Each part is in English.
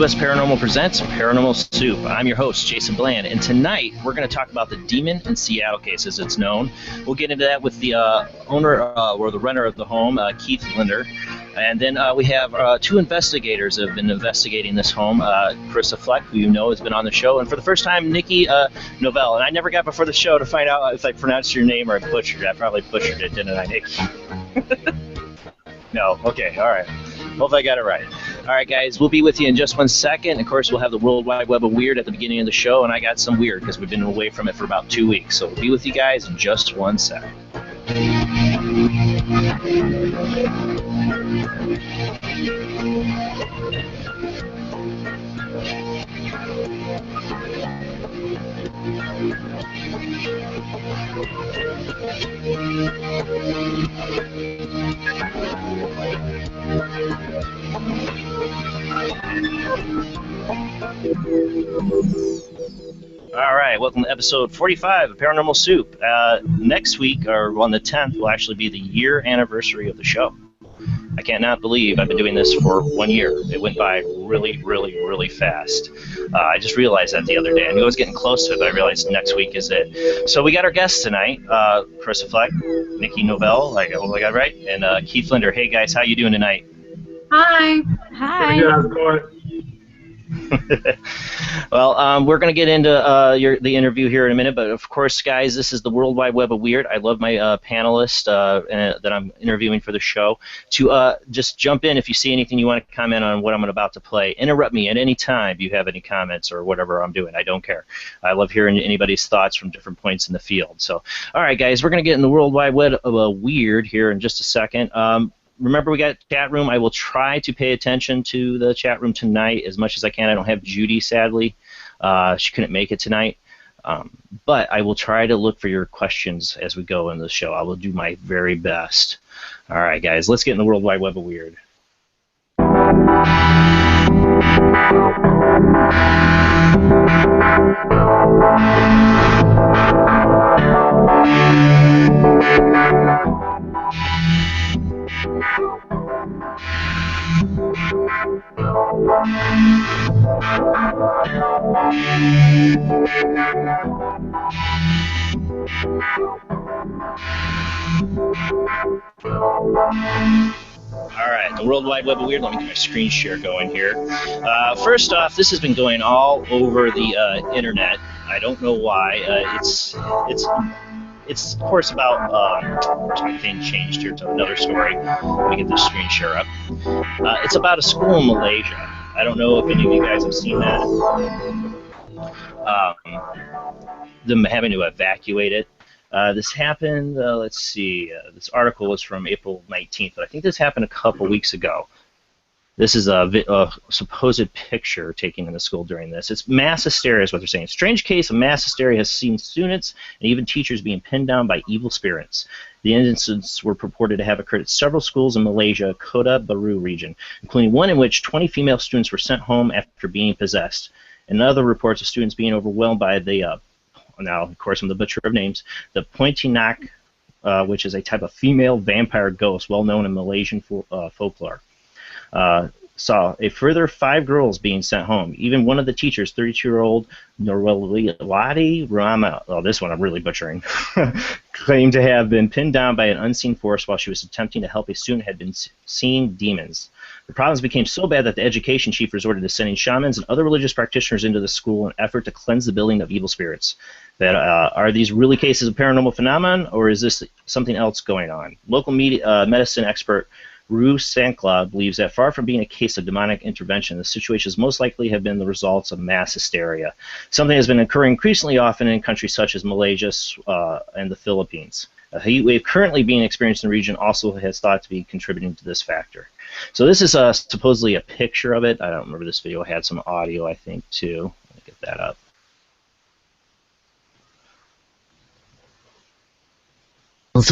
Midwest Paranormal presents Paranormal Soup. I'm your host, Jason Bland, and tonight we're going to talk about the Demon in Seattle case, as it's known. We'll get into that with the owner or the renter of the home, Keith Liinder. And then we have two investigators that have been investigating this home, Karissa Fleck, who you know has been on the show, and for the first time, Nicole Novelle. And I never got before the show to find out if I pronounced your name or I butchered it. I probably butchered it, didn't I, Nick? No, okay, all right. Hope I got it right. All right, guys, we'll be with you in just 1 second. Of course, we'll have the World Wide Web of Weird at the beginning of the show, and I got some weird because we've been away from it for about 2 weeks. So we'll be with you guys in just 1 second. All right, welcome to episode 45 of Paranormal Soup. Next week, or on the 10th, will actually be the year anniversary of the show. I cannot believe I've been doing this for 1 year. It went by really, really, really fast. I just realized that the other day. I knew I was getting close to it, but I realized next week is it. So we got our guests tonight, Karissa Fleck, Nicole Novelle, I hope I got it right, and Keith Liinder. Hey, guys, how you doing tonight? Hi. Hi. Pretty good. How's it going? Well, we're going to get into the interview here in a minute, but of course, guys, this is the World Wide Web of Weird. I love my panelists that I'm interviewing for the show to just jump in if you see anything you want to comment on what I'm about to play. Interrupt me at any time if you have any comments or whatever I'm doing. I don't care. I love hearing anybody's thoughts from different points in the field. So, all right, guys, we're going to get in the World Wide Web of Weird here in just a second. Remember, we got chat room. I will try to pay attention to the chat room tonight as much as I can. I don't have Judy, sadly. She couldn't make it tonight. But I will try to look for your questions as we go into the show. I will do my very best. All right, guys, let's get in the World Wide Web of Weird. All right, the World Wide Web of Weird. Let me get my screen share going here. First off, this has been going all over the internet. I don't know why. It's of course about. Of course, my thing changed here to another story. Let me get this screen share up. It's about a school in Malaysia. I don't know if any of you guys have seen that. Them having to evacuate it. This happened, let's see, this article was from April 19th, but I think this happened a couple weeks ago. This is a supposed picture taken in the school during this. It's mass hysteria is what they're saying. Strange case of mass hysteria has seen students and even teachers being pinned down by evil spirits. The incidents were purported to have occurred at several schools in Malaysia, Kota Baru region, including one in which 20 female students were sent home after being possessed. And other reports of students being overwhelmed by the now, of course, I'm the butcher of names, the Pontianak, which is a type of female vampire ghost well known in Malaysian folklore. Saw a further 5 girls being sent home. Even one of the teachers, 32-year-old Norwelati Rama, oh, this one I'm really butchering, claimed to have been pinned down by an unseen force while she was attempting to help a student who had been seeing demons. The problems became so bad that the education chief resorted to sending shamans and other religious practitioners into the school in an effort to cleanse the building of evil spirits. That are these really cases of paranormal phenomenon, or is this something else going on? Local medicine expert Ru Sankla believes that far from being a case of demonic intervention, the situations most likely have been the results of mass hysteria, something that has been occurring increasingly often in countries such as Malaysia and the Philippines. A heat wave currently being experienced in the region also has thought to be contributing to this factor. So this is supposedly a picture of it. I don't remember this video. It had some audio, I think, too. Let me get that up.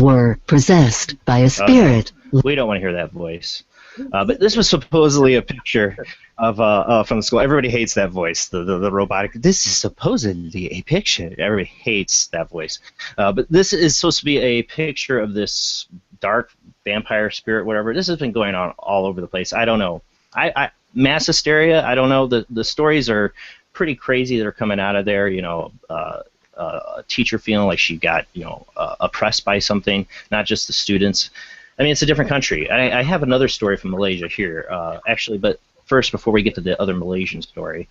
Were possessed by a spirit. We don't want to hear that voice. But this was supposedly a picture of from the school. Everybody hates that voice, the robotic. This is supposedly a picture. Everybody hates that voice. But this is supposed to be a picture of this dark vampire spirit, whatever. This has been going on all over the place. I don't know. mass hysteria, I don't know. The stories are pretty crazy that are coming out of there. A teacher feeling like she got oppressed by something, not just the students. I mean, it's a different country. I have another story from Malaysia here, actually, but first, before we get to the other Malaysian story,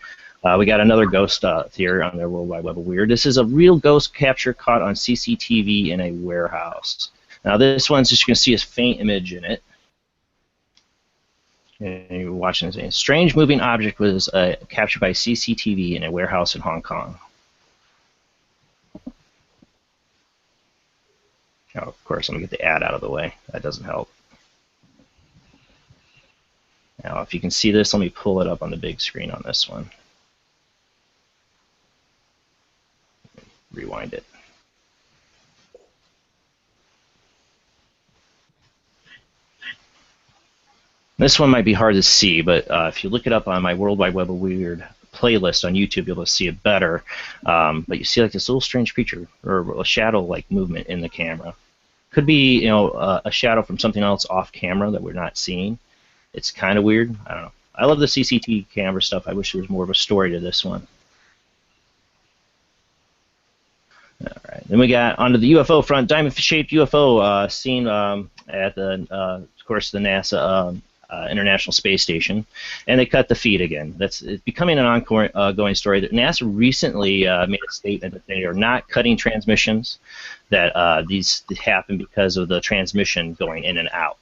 we got another ghost theory on their World Wide Web of Weird. This is a real ghost capture caught on CCTV in a warehouse. Now, this one's just going to see a faint image in it. And you're watching this. A strange moving object was captured by CCTV in a warehouse in Hong Kong. Now, of course, I'm going to get the ad out of the way. That doesn't help. Now, if you can see this, let me pull it up on the big screen on this one. Rewind it. This one might be hard to see, but if you look it up on my World Wide Web of Weird playlist on YouTube, you'll be able to see it better. But you see like this little strange creature or a shadow-like movement in the camera. Could be, a shadow from something else off camera that we're not seeing. It's kind of weird. I don't know. I love the CCTV camera stuff. I wish there was more of a story to this one. All right. Then we got onto the UFO front. Diamond-shaped UFO seen at the, of course, the NASA International Space Station, and they cut the feed again. It's becoming an ongoing story. That NASA recently made a statement that they are not cutting transmissions. That these happen because of the transmission going in and out.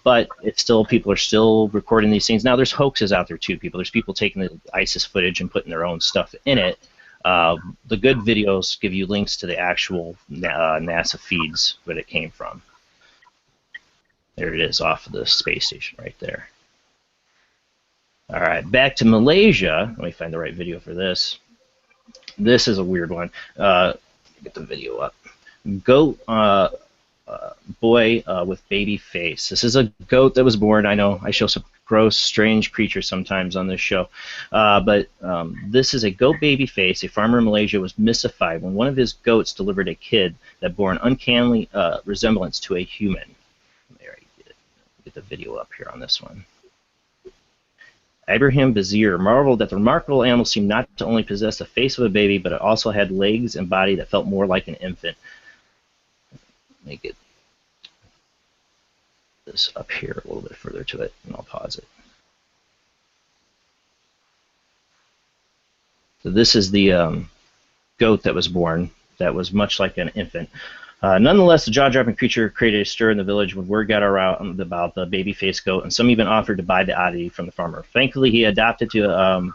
But it's still, people are still recording these things. Now there's hoaxes out there too. There's people taking the ISIS footage and putting their own stuff in it. The good videos give you links to the actual NASA feeds that it came from. There it is off of the space station right there. All right, back to Malaysia. Let me find the right video for this. This is a weird one. Get the video up. Goat boy with baby face. This is a goat that was born. I know I show some gross, strange creatures sometimes on this show. But this is a goat baby face. A farmer in Malaysia was mystified when one of his goats delivered a kid that bore an uncanny resemblance to a human. Get the video up here on this one. Ibrahim Bazir marveled that the remarkable animal seemed not to only possess the face of a baby, but it also had legs and body that felt more like an infant. Let me get this up here a little bit further to it, and I'll pause it. So this is the goat that was born that was much like an infant. Nonetheless, the jaw-dropping creature created a stir in the village when word got around about the baby-faced goat, and some even offered to buy the oddity from the farmer. Thankfully, he adopted to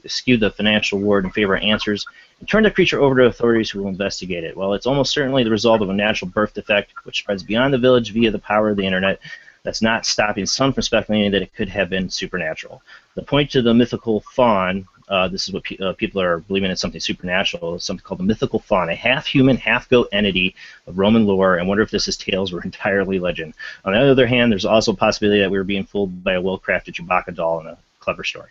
skew the financial reward in favor of answers and turned the creature over to authorities who will investigate it. Well, it's almost certainly the result of a natural birth defect, which spreads beyond the village via the power of the internet. That's not stopping some from speculating that it could have been supernatural. The point to the mythical fawn. This is what people are believing it's something supernatural. It's something called the mythical fawn, a half-human, half-goat entity of Roman lore, and wonder if this is tales were entirely legend. On the other hand, there's also a possibility that we were being fooled by a well-crafted Chewbacca doll in a clever story.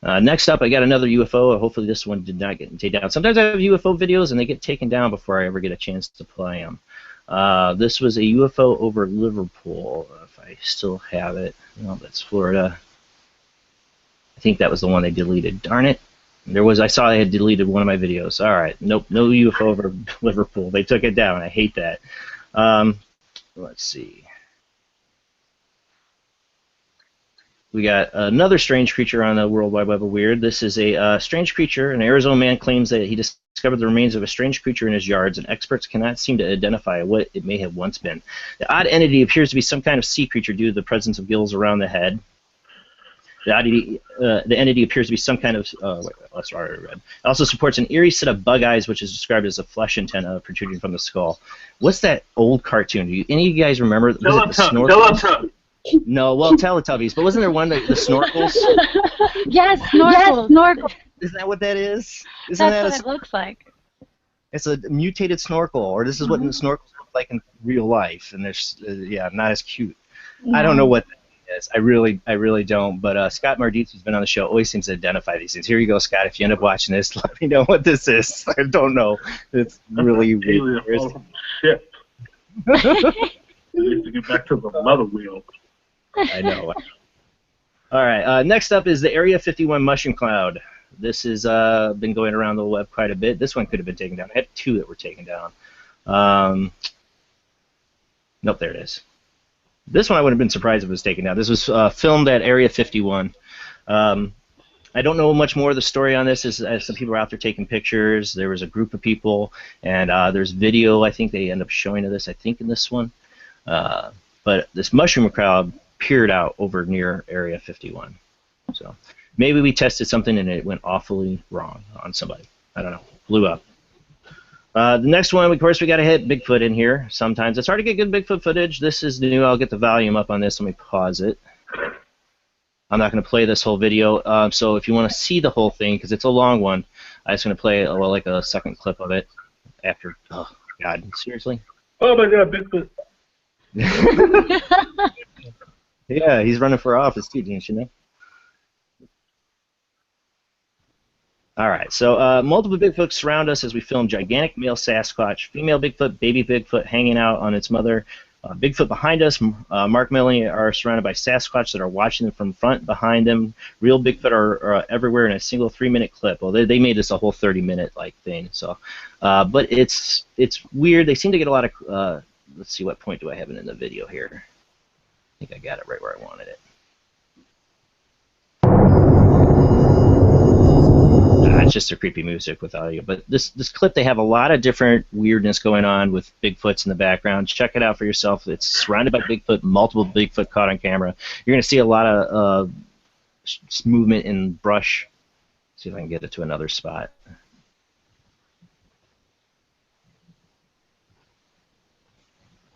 Next up, I got another UFO. Hopefully this one did not get taken down. Sometimes I have UFO videos, and they get taken down before I ever get a chance to play them. This was a UFO over Liverpool, if I still have it. No, that's Florida. I think that was the one they deleted. Darn it. I saw they had deleted one of my videos. All right. Nope, no UFO over Liverpool. They took it down. I hate that. Let's see. We got another strange creature on the World Wide Web of Weird. This is a strange creature. An Arizona man claims that he discovered the remains of a strange creature in his yards, and experts cannot seem to identify what it may have once been. The odd entity appears to be some kind of sea creature due to the presence of gills around the head. The entity appears to be some kind of, that's what I read. It also supports an eerie set of bug eyes, which is described as a flesh antenna protruding from the skull. What's that old cartoon? Do any of you guys remember? Was it the Snorkels? No, well, Teletubbies, but wasn't there one, the Snorkels? Yes, snorkel. Isn't that what that is? That's what it looks like. It's a mutated snorkel, or this is what the snorkels look like in real life, and they're, yeah, not as cute. No. I don't know what that is. I really don't, but Scott Marditz, who's been on the show, always seems to identify these things. Here you go, Scott. If you end up watching this, let me know what this is. I don't know. It's really weird. Shit. I need to get back to the mother wheel. I know. All right. Next up is the Area 51 mushroom cloud. This has been going around the web quite a bit. This one could have been taken down. I had 2 that were taken down. Nope, there it is. This one I would have been surprised if it was taken down. This was filmed at Area 51. I don't know much more of the story on this. As some people are out there taking pictures. There was a group of people, and there's video. I think they end up showing of this. I think in this one, but this mushroom crowd peered out over near Area 51. So maybe we tested something and it went awfully wrong on somebody. I don't know. Blew up. The next one, of course, we got to hit Bigfoot in here. Sometimes it's hard to get good Bigfoot footage. This is new. I'll get the volume up on this. Let me pause it. I'm not going to play this whole video. So if you want to see the whole thing, because it's a long one, I'm just going to play like a second clip of it after. Oh, God. Seriously? Oh, my God, Bigfoot. Yeah, he's running for office too, didn't you know? All right, so multiple Bigfoots surround us as we film gigantic male Sasquatch, female Bigfoot, baby Bigfoot hanging out on its mother. Bigfoot behind us, Mark and Melanie are surrounded by Sasquatch that are watching them from front, behind them. Real Bigfoot are everywhere in a single 3-minute clip. Well, they made this a whole 30-minute like thing. So, but it's weird. They seem to get a lot of. Let's see, what point do I have it in the video here? I think I got it right where I wanted it. It's just a creepy music with audio. But this clip, they have a lot of different weirdness going on with Bigfoots in the background. Check it out for yourself. It's surrounded by Bigfoot, multiple Bigfoot caught on camera. You're going to see a lot of movement in brush. See if I can get it to another spot.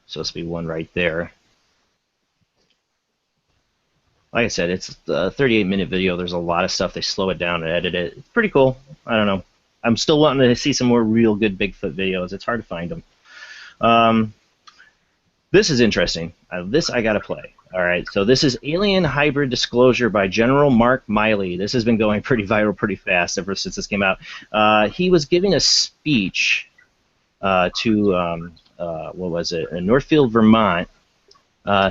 So this will be one right there. Like I said, it's a 38-minute video. There's a lot of stuff. They slow it down and edit it. It's pretty cool. I don't know. I'm still wanting to see some more real good Bigfoot videos. It's hard to find them. This is interesting. This I got to play. All right, so this is Alien Hybrid Disclosure by General Mark Miley. This has been going pretty viral pretty fast ever since this came out. He was giving a speech to, what was it, a Northfield, Vermont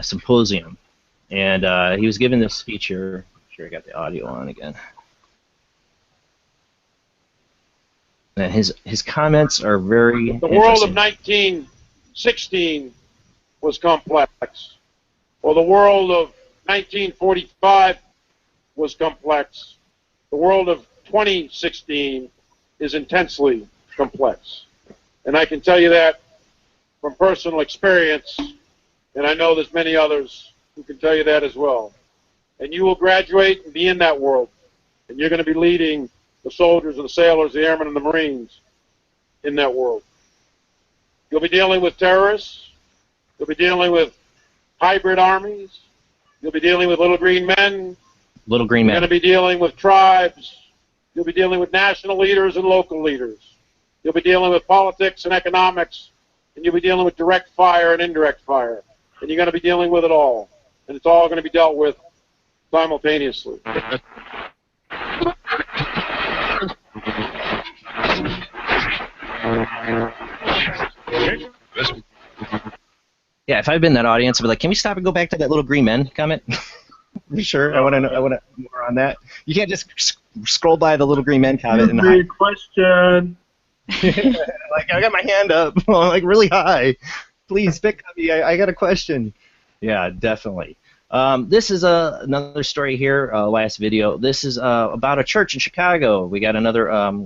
symposium. And he was giving this speech here. I'm sure I got the audio on again. And his comments are very The world of 1916 was complex. Or the world of 1945 was complex. The world of 2016 is intensely complex. And I can tell you that from personal experience, and I know there's many others who can tell you that as well. And you will graduate and be in that world. And you're going to be leading the soldiers and the sailors, the airmen and the Marines in that world. You'll be dealing with terrorists. You'll be dealing with hybrid armies. You'll be dealing with little green men. Little green men. You're going to be dealing with tribes. You'll be dealing with national leaders and local leaders. You'll be dealing with politics and economics. And you'll be dealing with direct fire and indirect fire. And you're going to be dealing with it all. And it's all going to be dealt with simultaneously. Yeah, if I'd been in that audience, I'd be like, "Can we stop and go back to that little green men comment?" You sure? I want to know. I want more on that. You can't just scroll by the little green men comment and hide. Question. Like, I got my hand up, like really high. Please pick up me. I got a question. Yeah, definitely. This is another story here, last video. This is about a church in Chicago. We got another,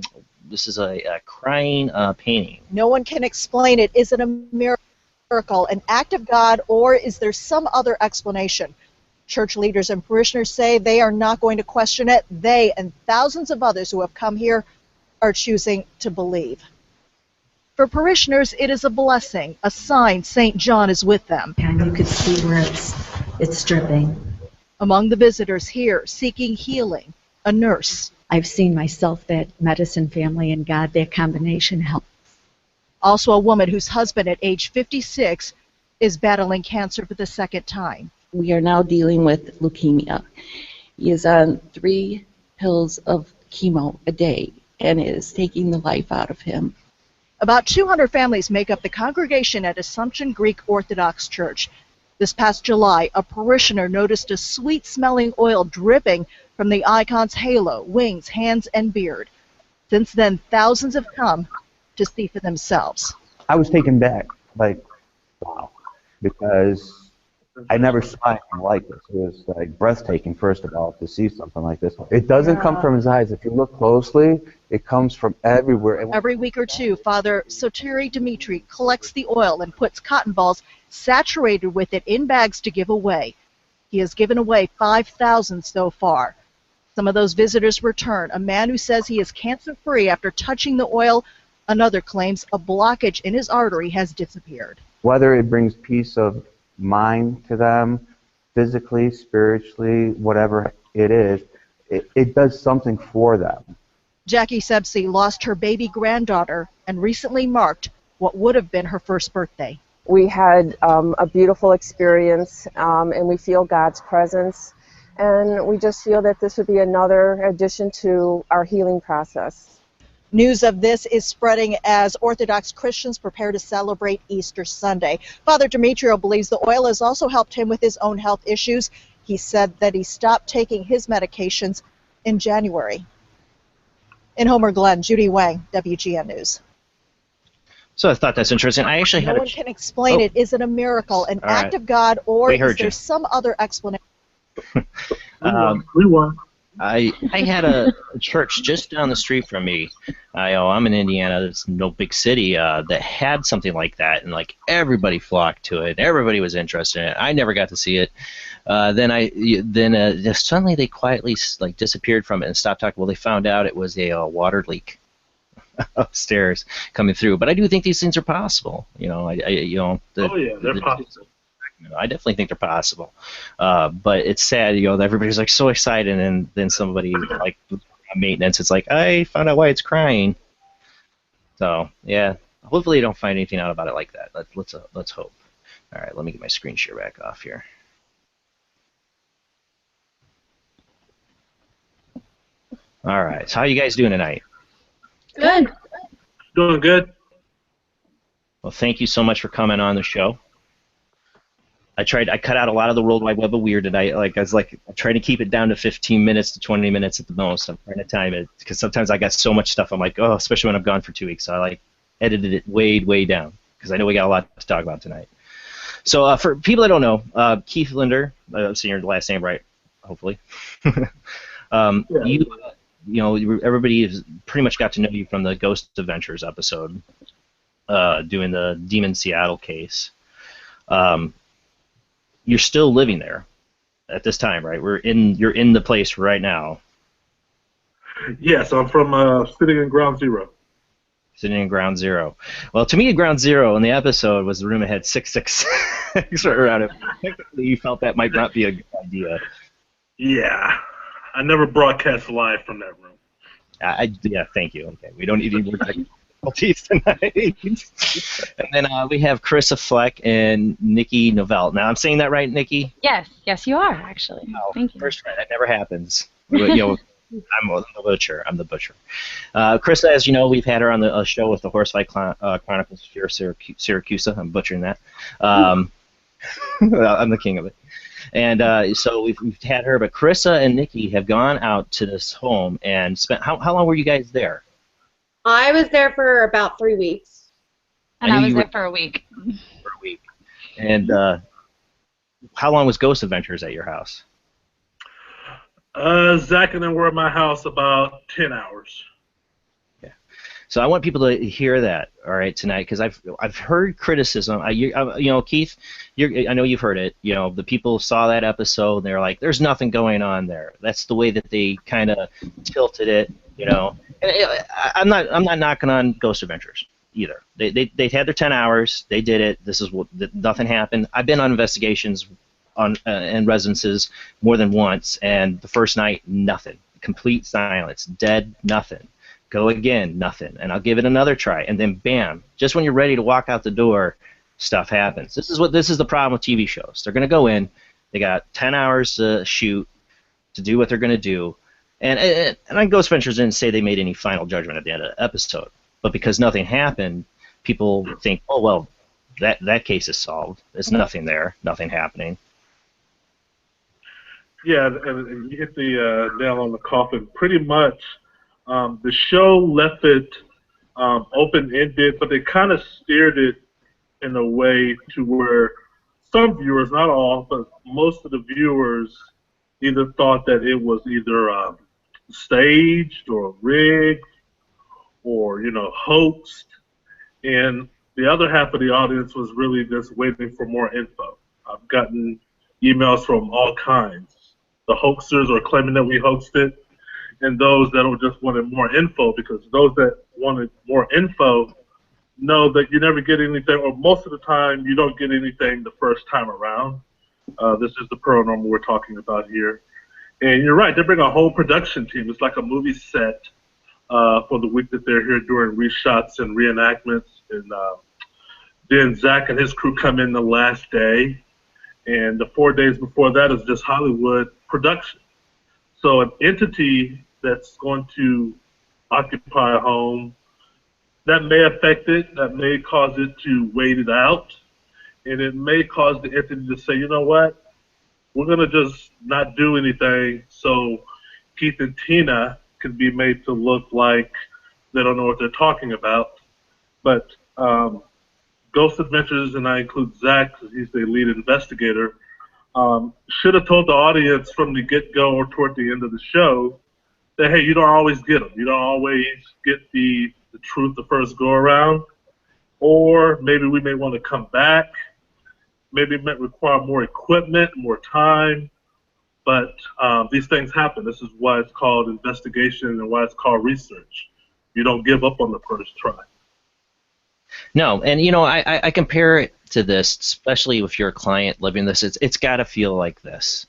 this is a crying painting. No one can explain it. Is it a miracle, an act of God, or is there some other explanation? Church leaders and parishioners say they are not going to question it. They and thousands of others who have come here are choosing to believe. For parishioners, it is a blessing, a sign St. John is with them. And you could see where it's dripping. Among the visitors here, seeking healing, a nurse. I've seen myself that medicine, family, and God, that combination helps. Also a woman whose husband at age 56 is battling cancer for the second time. We are now dealing with leukemia. He is on 3 pills of chemo a day, and it is taking the life out of him. About 200 families make up the congregation at Assumption Greek Orthodox Church. This past July, a parishioner noticed a sweet-smelling oil dripping from the icon's halo, wings, hands, and beard. Since then, thousands have come to see for themselves. I was taken back, like, wow, because I never saw anything like this. It was like breathtaking, first of all, to see something like this. It doesn't come from his eyes. If you look closely, it comes from everywhere. Every week or two, Father Soteri Dimitri collects the oil and puts cotton balls saturated with it in bags to give away. He has given away 5,000 so far. Some of those visitors return. A man who says he is cancer-free after touching the oil. Another claims a blockage in his artery has disappeared. Whether it brings peace of mind to them, physically, spiritually, whatever it is, it does something for them. Jackie Sebsi lost her baby granddaughter and recently marked what would have been her first birthday. We had a beautiful experience, and we feel God's presence, and we just feel that this would be another addition to our healing process. News of this is spreading as Orthodox Christians prepare to celebrate Easter Sunday. Father Demetrio believes the oil has also helped him with his own health issues. He said that he stopped taking his medications in January. In Homer Glen, Judy Wang, WGN News. So I thought that's interesting. I actually had no one can explain it. Is it a miracle, an act of God, or is there some other explanation? We won. I had a church just down the street from me. I'm in Indiana. It's no big city that had something like that, and like everybody flocked to it. Everybody was interested in it. I never got to see it. Then suddenly they quietly like disappeared from it and stopped talking. Well, they found out it was a water leak upstairs coming through. But I do think these things are possible. Oh yeah, they're possible. I definitely think they're possible, but it's sad, that everybody's like so excited, and then somebody like maintenance, it's like I found out why it's crying. So yeah, hopefully you don't find anything out about it like that. Let's hope. All right, let me get my screen share back off here. All right, so how you guys doing tonight? Good. Doing good. Well, thank you so much for coming on the show. I cut out a lot of the World Wide Web of weird tonight. I tried to keep it down to 15 minutes to 20 minutes at the most. I'm trying to time it because sometimes I got so much stuff. I'm like, oh, especially when I'm gone for 2 weeks. So I edited it way down because I know we got a lot to talk about tonight. So for people that don't know, Keith Liinder, I'm saying your last name right, hopefully. Everybody has pretty much got to know you from the Ghost Adventures episode, doing the Demon Seattle case. You're still living there at this time, right? You're in the place right now. Yes, I'm from sitting in Ground Zero. Sitting in Ground Zero. Well, to me, Ground Zero in the episode was the room that had 666 around it. You felt that might not be a good idea. Yeah, I never broadcast live from that room. Yeah, thank you. Okay, we don't need any more difficulties tonight. And then we have Karissa Fleck and Nicole Novelle. Now, I'm saying that right, Nikki? Yes, you are, actually. No, thank you. First try. That never happens. I'm the butcher. Karissa, as you know, we've had her on the show with the Horsefight Chronicles of Syracuse. I'm butchering that. I'm the king of it. And so we've had her, but Karissa and Nikki have gone out to this home and spent. How long were you guys there? I was there for about 3 weeks. And I was there for a week. For a week. And how long was Ghost Adventures at your house? Zach and then were at my house about 10 hours. Yeah. So I want people to hear that, all right, tonight, because I've heard criticism. Keith, I know you've heard it. The people saw that episode and they're like, "There's nothing going on there." That's the way that they kind of tilted it. And I'm not knocking on Ghost Adventures either. They had their 10 hours. They did it. Nothing happened. I've been on investigations and residences more than once, and the first night, nothing. Complete silence. Dead. Nothing. Go again. Nothing. And I'll give it another try, and then bam! Just when you're ready to walk out the door, stuff happens. This is the problem with TV shows. They're gonna go in. They got 10 hours to shoot, to do what they're gonna do. And I Ghost Adventures didn't say they made any final judgment at the end of the episode, but because nothing happened, people think, oh well, that case is solved. There's nothing there, nothing happening. Yeah, and you hit the nail on the coffin. Pretty much, the show left it open-ended, but they kind of steered it in a way to where some viewers, not all, but most of the viewers either thought that it was either staged or rigged or, hoaxed, and the other half of the audience was really just waiting for more info. I've gotten emails from all kinds. The hoaxers are claiming that we hoaxed it, and those that just wanted more info, because those that wanted more info know that you never get anything, or most of the time you don't get anything the first time around. This is the paranormal we're talking about here. And you're right, they bring a whole production team. It's like a movie set for the week that they're here doing reshots and reenactments. And then Zach and his crew come in the last day. And the 4 days before that is just Hollywood production. So an entity that's going to occupy a home, that may affect it, that may cause it to wait it out, and it may cause the entity to say, you know what, we're going to just not do anything so Keith and Tina can be made to look like they don't know what they're talking about. But Ghost Adventures, and I include Zach because he's the lead investigator, should have told the audience from the get-go or toward the end of the show that, hey, you don't always get them. You don't always get the truth the first go-around, or maybe we may want to come back. Maybe it might require more equipment, more time, but these things happen. This is why it's called investigation and why it's called research. You don't give up on the first try. No, and I compare it to this, especially if you're a client living this. It's got to feel like this.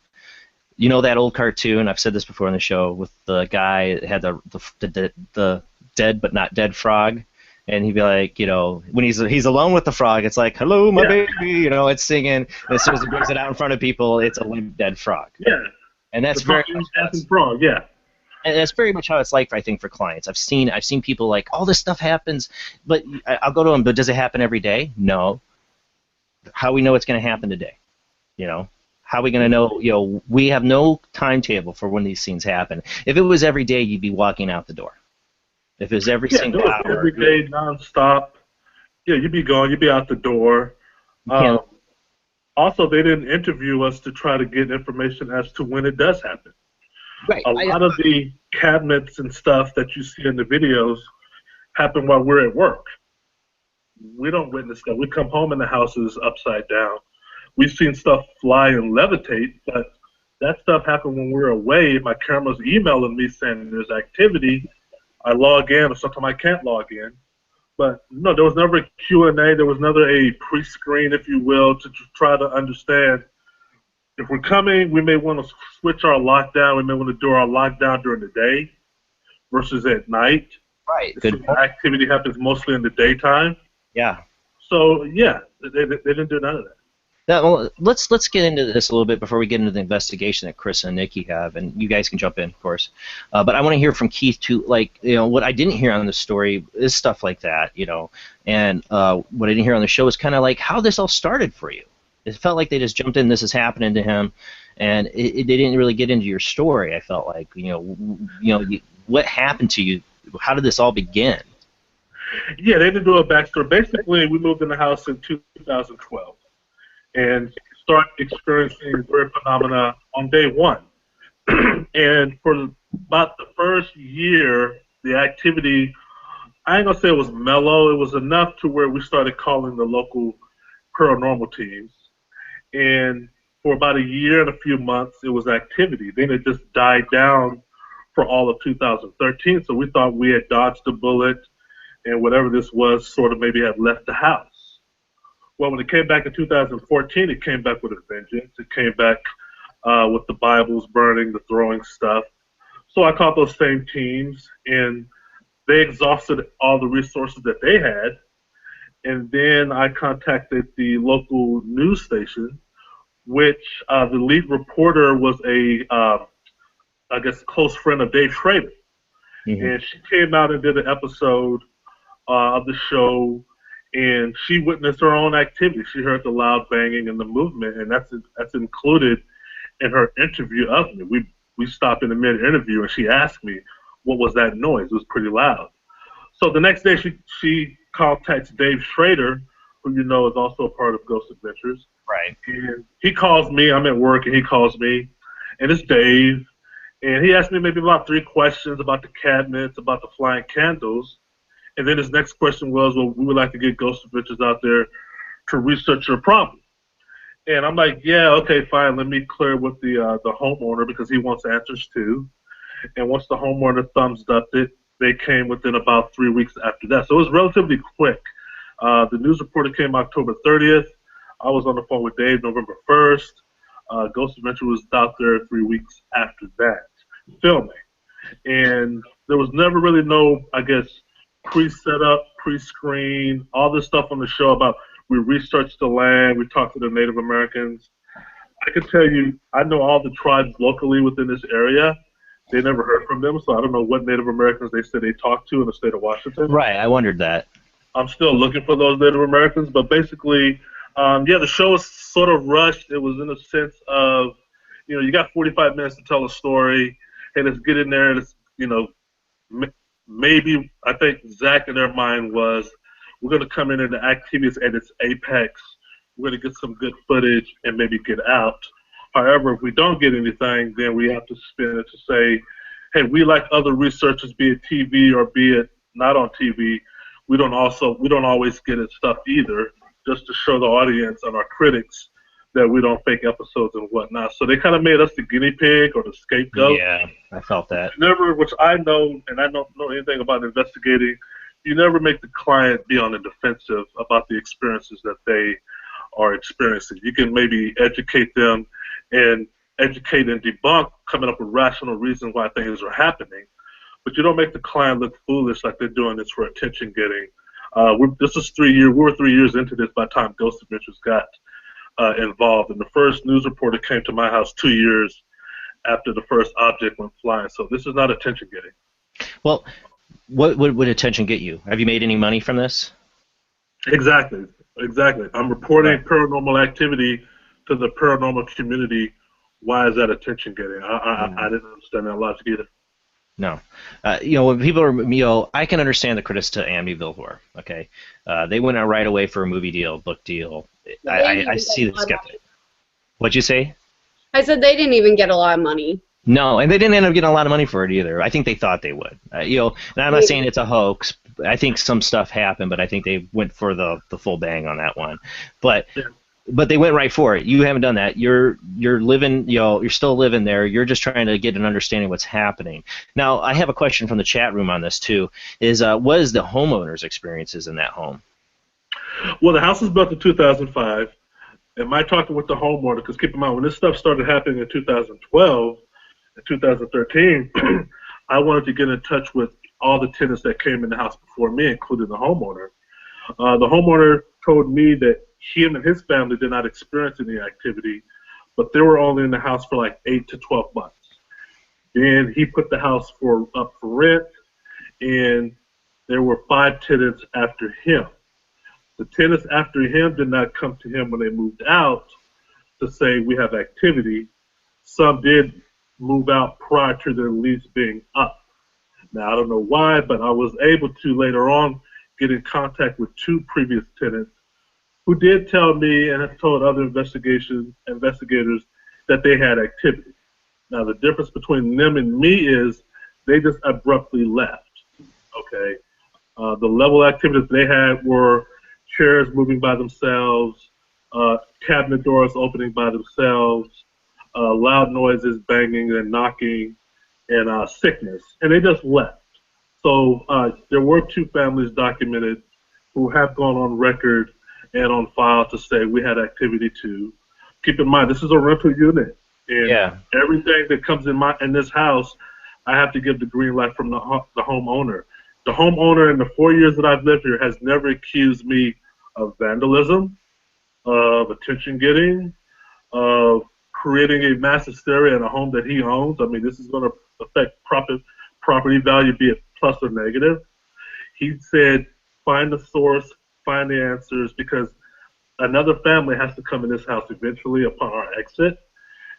You know that old cartoon? I've said this before on the show with the guy that had the dead but not dead frog, and he'd be like, when he's alone with the frog, it's like, hello, my baby, it's singing. And as soon as he brings it out in front of people, it's a limp dead frog. Yeah, and that's very much frog. Yeah. And that's very much how it's like, I think, for clients. I've seen people like, all this stuff happens, but I'll go to them, but does it happen every day? No. How we know it's going to happen today? How are we going to know? We have no timetable for when these things happen. If it was every day, you'd be walking out the door. If it was every single hour. Every day, nonstop, you'd be gone. You'd be out the door. Also, they didn't interview us to try to get information as to when it does happen. Right. A lot of the cabinets and stuff that you see in the videos happen while we're at work. We don't witness that. We come home and the house is upside down. We've seen stuff fly and levitate, but that stuff happened when we're away. My camera's emailing me saying there's activity. I log in, or sometimes I can't log in. But no, there was never a Q&A. There was never a pre-screen, if you will, to try to understand. If we're coming, we may want to switch our lockdown. We may want to do our lockdown during the day versus at night. Right. Good point. Activity happens mostly in the daytime. Yeah. So, yeah, they didn't do none of that. Now, well, let's get into this a little bit before we get into the investigation that Chris and Nikki have, and you guys can jump in, of course. But I want to hear from Keith too. Like, what I didn't hear on the story is stuff like that, and what I didn't hear on the show is kind of like how this all started for you. It felt like they just jumped in. This is happening to him, and they didn't really get into your story. I felt like, what happened to you? How did this all begin? Yeah, they didn't do a backstory. Basically, we moved in the house in 2012. And start experiencing weird phenomena on day one. And for about the first year, the activity, I ain't gonna say it was mellow, it was enough to where we started calling the local paranormal teams. And for about a year and a few months, it was activity. Then it just died down for all of 2013, so we thought we had dodged a bullet, and whatever this was sort of maybe had left the house. Well, when it came back in 2014, it came back with a vengeance. It came back with the Bibles burning, the throwing stuff. So I called those same teams, and they exhausted all the resources that they had. And then I contacted the local news station, which the lead reporter was I guess, close friend of Dave Schrader. Mm-hmm. And she came out and did an episode of the show. and she witnessed her own activity. She heard the loud banging and the movement, and that's included in her interview of me. We stopped in the mid-interview, and she asked me, what was that noise? It was pretty loud. So the next day, she contacts Dave Schrader, who you know is also a part of Ghost Adventures. Right. And he calls me. I'm at work, and he calls me, and it's Dave. And he asked me maybe about 3 questions about the cabinets, about the flying candles. And then his next question was, well, we would like to get Ghost Adventures out there to research your problem. And I'm like, yeah, okay, fine. Let me clear with the homeowner because he wants answers too. And once the homeowner thumbs up it, they came within about 3 weeks after that. So it was relatively quick. The news reporter came October 30th. I was on the phone with Dave November 1st. Ghost Adventure was out there 3 weeks after that, filming. And there was never really no, I guess, pre-setup, pre-screen, all this stuff on the show about we researched the land, we talked to the Native Americans. I can tell you, I know all the tribes locally within this area. They never heard from them, so I don't know what Native Americans they said they talked to in the state of Washington. Right, I wondered that. I'm still looking for those Native Americans, but basically, yeah, the show was sort of rushed. It was in a sense of, you know, you got 45 minutes to tell a story, and let's get in there, and it's, you know, maybe, I think Zach in their mind was, we're going to come in and the activities at its apex, we're going to get some good footage and maybe get out. However, if we don't get anything, then we have to spin it to say, hey, we like other researchers, be it TV or be it not on TV, we don't always get it stuff either, just to show the audience and our critics that we don't fake episodes and whatnot. So they kind of made us the guinea pig or the scapegoat. Yeah, I felt that. Never, which I know, and I don't know anything about investigating, you never make the client be on the defensive about the experiences that they are experiencing. You can maybe educate them and educate and debunk, coming up with rational reasons why things are happening, but you don't make the client look foolish like they're doing this for attention getting. This is 3 years. We were 3 years into this by the time Ghost Adventures got involved, and the first news reporter came to my house 2 years after the first object went flying. So this is not attention getting. Well, what would attention get you? Have you made any money from this? Exactly. I'm reporting paranormal activity to the paranormal community. Why is that attention getting? I didn't understand that logic either. No. You know, when people are, you know, I can understand the critics to Amityville Horror, okay? They went out right away for a movie deal, book deal. I see the skeptic. What'd you say? I said they didn't even get a lot of money. No, and they didn't end up getting a lot of money for it either. I think they thought they would. You know, and I'm not saying it's a hoax. I think some stuff happened, but I think they went for the full bang on that one. But they went right for it. You haven't done that. You're living, you know, you're still living there. You're just trying to get an understanding of what's happening. Now, I have a question from the chat room on this too. Is what is the homeowner's experiences in that home? Well, the house was built in 2005. Am I talking with the homeowner? Because keep in mind, when this stuff started happening in 2012 and 2013, I wanted to get in touch with all the tenants that came in the house before me, including the homeowner. The homeowner told me that him and his family did not experience any activity, but they were only in the house for like 8 to 12 months. Then he put the house up for rent, and there were 5 tenants after him. The tenants after him did not come to him when they moved out to say we have activity. Some did move out prior to their lease being up. Now, I don't know why, but I was able to later on get in contact with 2 previous tenants who did tell me and have told other investigators that they had activity. Now, the difference between them and me is they just abruptly left, okay? The level of activity that they had were chairs moving by themselves, cabinet doors opening by themselves, loud noises, banging and knocking, and sickness, and they just left. So there were 2 families documented who have gone on record and on file to say we had activity too. Keep in mind, this is a rental unit, and everything that comes in this house, I have to give the green light from the homeowner. The homeowner in the 4 years that I've lived here has never accused me of vandalism, of attention getting, of creating a mass hysteria in a home that he owns. I mean, this is going to affect property value, be it plus or negative. He said, find the source, find the answers, because another family has to come in this house eventually upon our exit,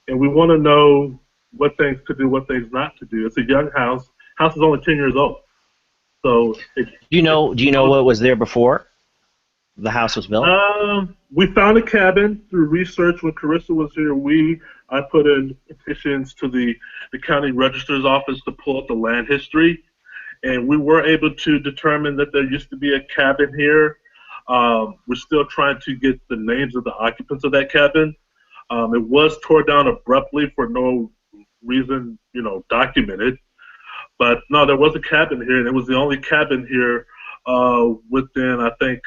and we want to know what things to do, what things not to do. It's a young house. House is only 10 years old. So do you know what was there before the house was built? We found a cabin through research when Karissa was here. I put in petitions to the county registrar's office to pull up the land history, and we were able to determine that there used to be a cabin here. We're still trying to get the names of the occupants of that cabin. It was torn down abruptly for no reason, documented. But no, there was a cabin here, and it was the only cabin here within, I think,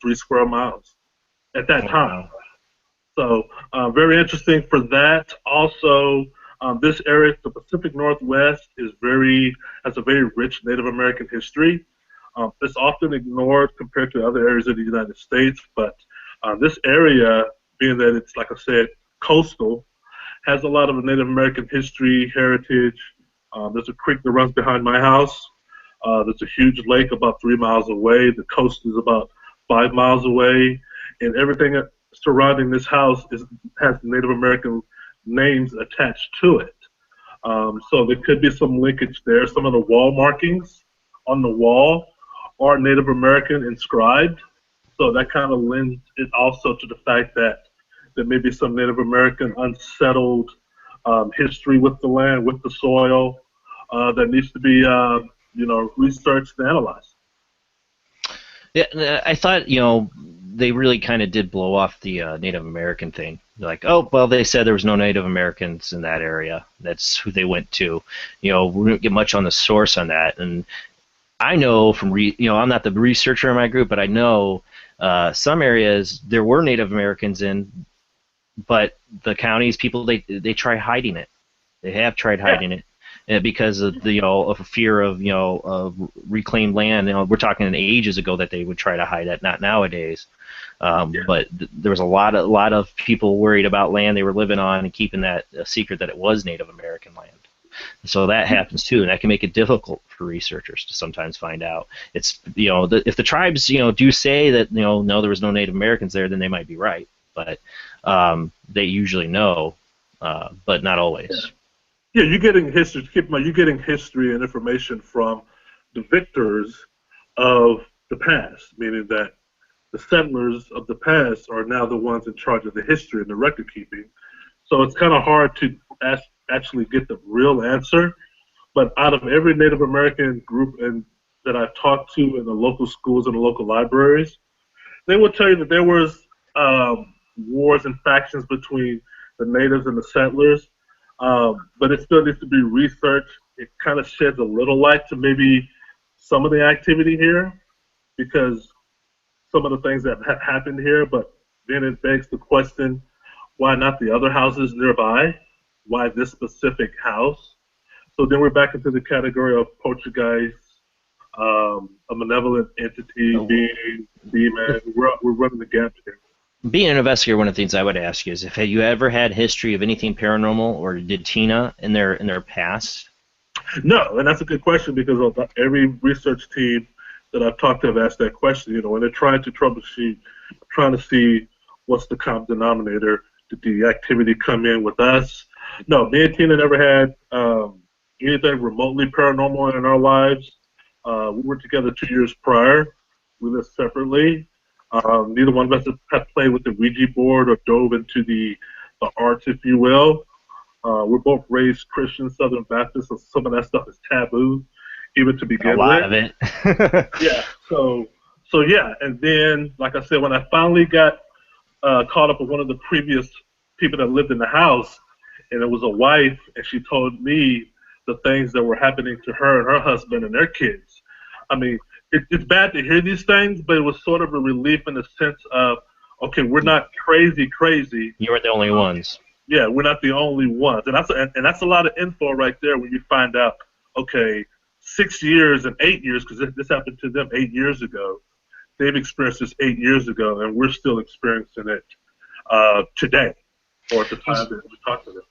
3 square miles at that time. So very interesting for that. Also, this area, the Pacific Northwest, has a very rich Native American history. It's often ignored compared to other areas of the United States, but this area, being that it's, like I said, coastal, has a lot of Native American history, heritage. There's a creek that runs behind my house. There's a huge lake about 3 miles away. The coast is about 5 miles away, and everything surrounding this house has Native American names attached to it. So there could be some linkage there. Some of the wall markings on the wall are Native American inscribed, so that kind of lends it also to the fact that there may be some Native American unsettled history with the land, with the soil, that needs to be researched and analyzed. Yeah, I thought, they really kind of did blow off the Native American thing. They're like, oh, well, they said there was no Native Americans in that area. That's who they went to. We didn't get much on the source on that. And I know from, I'm not the researcher in my group, but I know some areas there were Native Americans in, but the counties, people, they try hiding it. They have tried hiding it. Because of of a fear of reclaimed land. We're talking ages ago that they would try to hide that, not nowadays. But there was a lot of people worried about land they were living on and keeping that a secret that it was Native American land. So that happens too, and that can make it difficult for researchers to sometimes find out. It's if the tribes do say that no, there was no Native Americans there, then they might be right, but they usually know, but not always. Yeah, you're getting history. Keep in mind, you're getting history and information from the victors of the past, meaning that the settlers of the past are now the ones in charge of the history and the record keeping. So it's kind of hard to actually get the real answer. But out of every Native American group that I've talked to in the local schools and the local libraries, they will tell you that there was wars and factions between the natives and the settlers. But it still needs to be researched. It kind of sheds a little light to maybe some of the activity here, because some of the things that have happened here, but then it begs the question, why not the other houses nearby? Why this specific house? So then we're back into the category of poltergeist, a malevolent entity, being, demon. We're running the gamut here. Being an investigator, one of the things I would ask you is, have you ever had history of anything paranormal, or did Tina in their past? No, and that's a good question, because every research team that I've talked to have asked that question. When they're trying to troubleshoot, trying to see what's the common denominator. Did the activity come in with us? No, me and Tina never had anything remotely paranormal in our lives. We were together 2 years prior. We lived separately. Neither one of us have played with the Ouija board or dove into the arts, if you will. We're both raised Christian, Southern Baptist, so some of that stuff is taboo, even to begin with. A lot of it. Yeah. So yeah. And then, like I said, when I finally got caught up with one of the previous people that lived in the house, and it was a wife, and she told me the things that were happening to her and her husband and their kids. I mean, it's bad to hear these things, but it was sort of a relief in the sense of, okay, we're not crazy. You weren't the only ones. Yeah, we're not the only ones, and that's a lot of info right there when you find out, okay, 6 years and 8 years, because this happened to them 8 years ago. They've experienced this 8 years ago, and we're still experiencing it today, or at the time that we talked to them.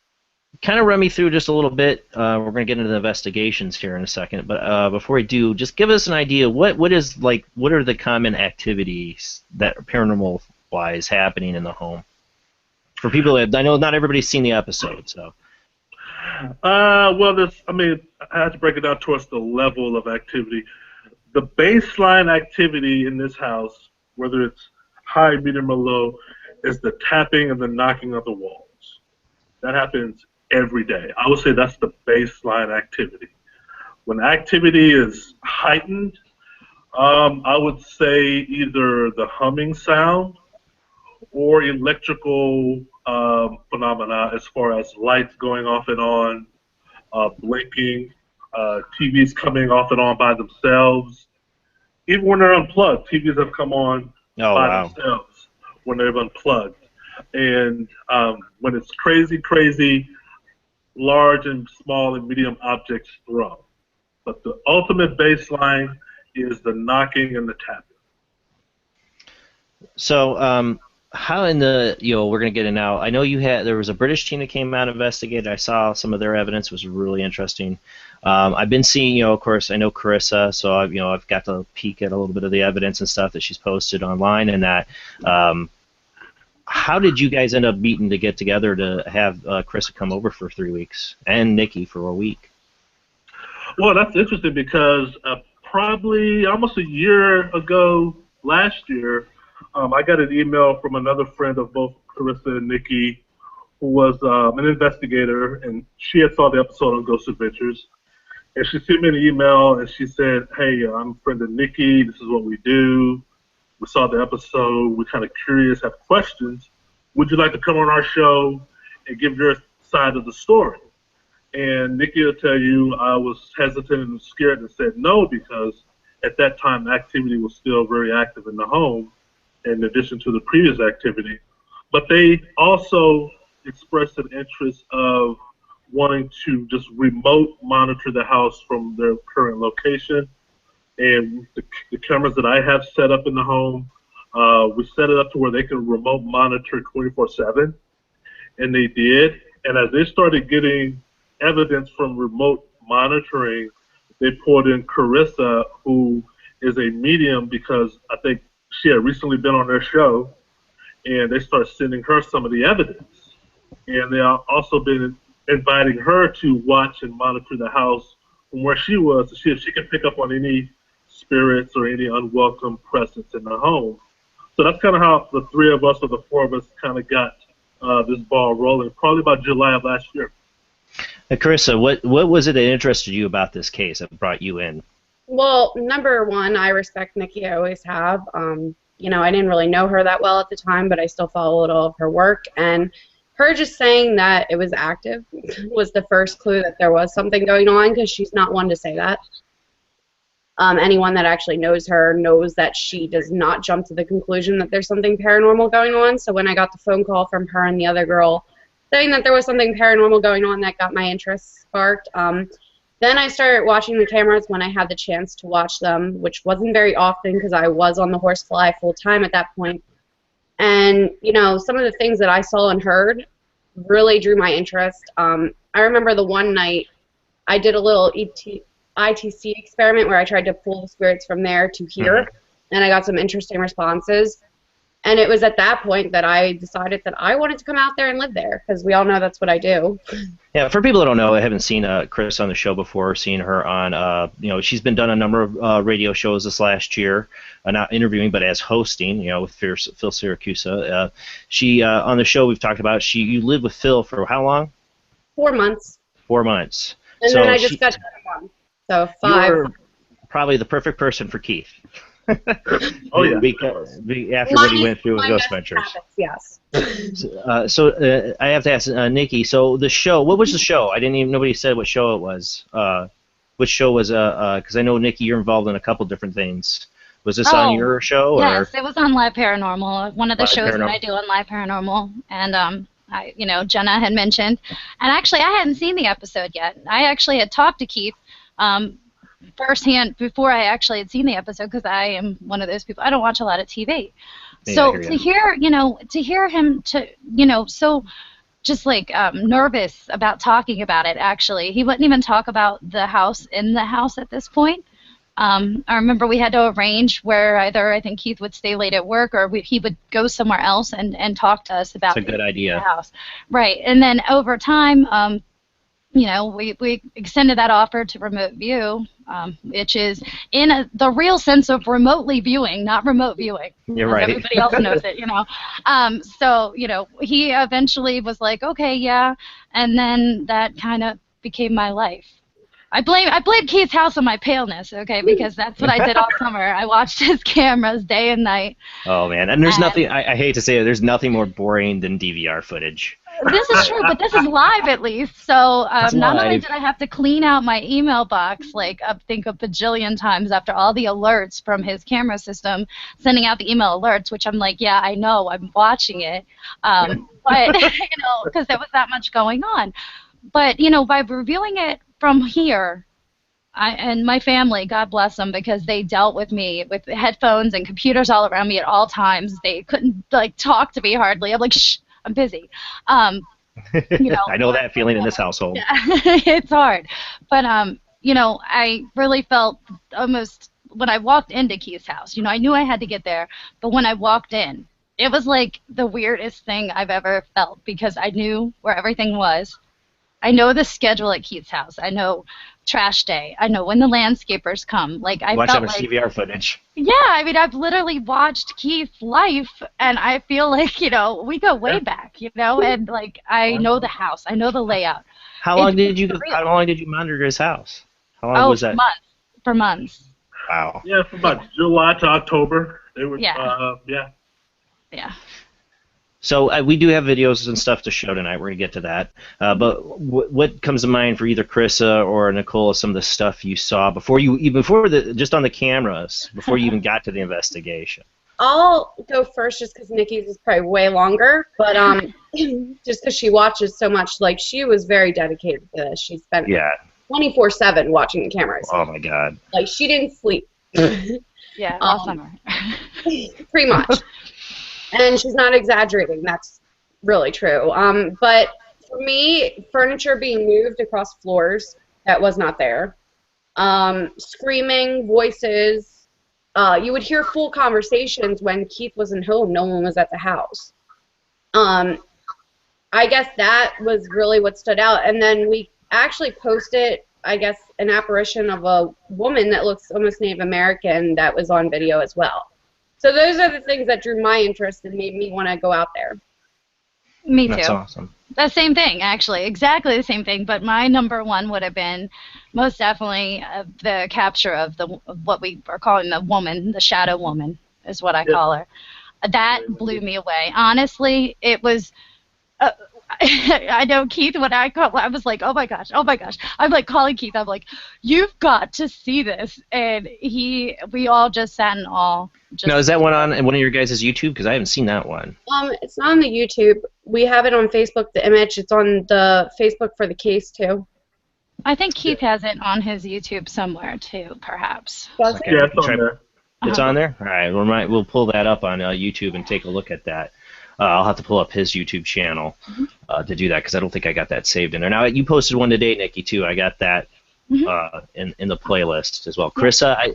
kind of run me through just a little bit. We're going to get into the investigations here in a second, but before we do, just give us an idea. What are the common activities that are paranormal wise happening in the home for people that I know not everybody's seen the episode, so. Well, I have to break it down towards the level of activity. The baseline activity in this house, whether it's high, medium, or low, is the tapping and the knocking of the walls. That happens every day. I would say that's the baseline activity. When activity is heightened, I would say either the humming sound or electrical phenomena as far as lights going off and on, blinking, TVs coming off and on by themselves. Even when they're unplugged, TVs have come on themselves when they're unplugged. And when it's crazy, large and small and medium objects thrown. But the ultimate baseline is the knocking and the tapping. So, how in the, we're going to get in now. I know there was a British team that came out and investigated. I saw some of their evidence. It was really interesting. I've been seeing, of course, I know Karissa, so I've got to peek at a little bit of the evidence and stuff that she's posted online and that. How did you guys end up meeting to get together to have Karissa come over for 3 weeks and Nikki for a week? Well, that's interesting because probably almost a year ago last year, I got an email from another friend of both Karissa and Nikki who was an investigator, and she had saw the episode on Ghost Adventures. And she sent me an email, and she said, hey, I'm a friend of Nikki. This is what we do. We saw the episode. We're kind of curious, have questions. Would you like to come on our show and give your side of the story? And Nikki will tell you I was hesitant and scared and said no because at that time the activity was still very active in the home in addition to the previous activity. But they also expressed an interest of wanting to just remote monitor the house from their current location. And the cameras that I have set up in the home, we set it up to where they can remote monitor 24/7, and they did. And as they started getting evidence from remote monitoring, they pulled in Karissa, who is a medium because I think she had recently been on their show, and they started sending her some of the evidence. And they have also been inviting her to watch and monitor the house from where she was to see if she can pick up on any spirits or any unwelcome presence in the home. So that's kind of how the three of us or the four of us kind of got this ball rolling, probably about July of last year. Karissa, what was it that interested you about this case that brought you in? Well, number one, I respect Nikki. I always have. I didn't really know her that well at the time, but I still followed all of her work. And her just saying that it was active was the first clue that there was something going on, because she's not one to say that. Anyone that actually knows her knows that she does not jump to the conclusion that there's something paranormal going on. So when I got the phone call from her and the other girl saying that there was something paranormal going on, that got my interest sparked. Then I started watching the cameras when I had the chance to watch them, which wasn't very often because I was on the Horsefly full time at that point. And, some of the things that I saw and heard really drew my interest. I remember the one night I did a little ITC experiment where I tried to pull the spirits from there to here, and I got some interesting responses. And it was at that point that I decided that I wanted to come out there and live there, because we all know that's what I do. Yeah, for people that don't know, I haven't seen Chris on the show before, seen her on, she's been done a number of radio shows this last year, not interviewing, but as hosting, with Phil Siracusa. She, on the show we've talked about, you lived with Phil for how long? 4 months. 4 months. And then I just got done. So 5. You're probably the perfect person for Keith. Oh yeah. Because after what he went through with Ghost Adventures. Yes. So I have to ask Nikki. So the show, what was the show? Nobody said what show it was. Which show was? Because I know Nikki, you're involved in a couple different things. Was this on your show? Yes, it was on Live Paranormal. One of the shows that Paranormal. I do on Live Paranormal, and Jenna had mentioned, and actually I hadn't seen the episode yet. I actually had talked to Keith. Firsthand before I actually had seen the episode, because I am one of those people, I don't watch a lot of TV. Yeah, So to hear him so just like nervous about talking about it. Actually, he wouldn't even talk about the house in the house at this point. I remember we had to arrange where either I think Keith would stay late at work or he would go somewhere else and talk to us about That's a good idea. the house. Right, and then over time, you know, we extended that offer to remote view, which is in the real sense of remotely viewing, not remote viewing. You're right. Everybody else knows it, you know. So, you know, he eventually was like, okay, yeah, and then that kind of became my life. I blame Keith's house on my paleness, okay, because that's what I did all summer. I watched his cameras day and night. Oh man, and there's nothing. I hate to say it, there's nothing more boring than DVR footage. This is true, but this is live at least. So not only did I have to clean out my email box, like I think a bajillion times after all the alerts from his camera system, sending out the email alerts, which I'm like, yeah, I know, I'm watching it, but you know, because there was that much going on. But you know, by reviewing it from here, and my family, God bless them, because they dealt with me with headphones and computers all around me at all times. They couldn't like talk to me hardly. I'm like, shh, I'm busy. You know, I know that feeling in this household. Yeah, it's hard. But you know, I really felt almost when I walked into Keith's house, you know, I knew I had to get there, but when I walked in, it was like the weirdest thing I've ever felt because I knew where everything was. I know the schedule at Keith's house. I know trash day. I know when the landscapers come. Like I watch felt that with DVR footage. Yeah, I mean, I've literally watched Keith's life, and I feel like, you know, we go way back, you know, and like I know the house, I know the layout. How long did you monitor his house? How long was that? For months. Wow. Yeah, from about July to October. It was, yeah. Yeah. So we do have videos and stuff to show tonight. We're gonna get to that. But what comes to mind for either Karissa or Nicole? Some of the stuff you saw just on the cameras before you even got to the investigation. I'll go first just because Nikki's is probably way longer, but just because she watches so much, like she was very dedicated to this. She spent 24/7 watching the cameras. Oh my God! Like she didn't sleep. Yeah, all summer. Pretty much. And she's not exaggerating. That's really true. But for me, furniture being moved across floors that was not there. Screaming, voices. You would hear full conversations when Keith wasn't home. No one was at the house. I guess that was really what stood out. And then we actually posted, I guess, an apparition of a woman that looks almost Native American that was on video as well. So those are the things that drew my interest and made me want to go out there. Me too. That's awesome. The same thing, actually. Exactly the same thing. But my number one would have been most definitely the capture of what we are calling the woman, the shadow woman is what I call her. That blew me away. Honestly, it was... I know Keith, when I was like, oh my gosh. I'm like calling Keith. I'm like, you've got to see this. And we all just sat in awe. Now, is that one on one of your guys' YouTube? Because I haven't seen that one. It's not on the YouTube. We have it on Facebook, the image. It's on the Facebook for the case, too. I think Keith has it on his YouTube somewhere, too, perhaps. Okay. Yeah, it's on there. It's on there? All right. We'll pull that up on YouTube and take a look at that. I'll have to pull up his YouTube channel to do that because I don't think I got that saved in there. Now, you posted one today, Nikki, too. I got that in the playlist as well. Karissa,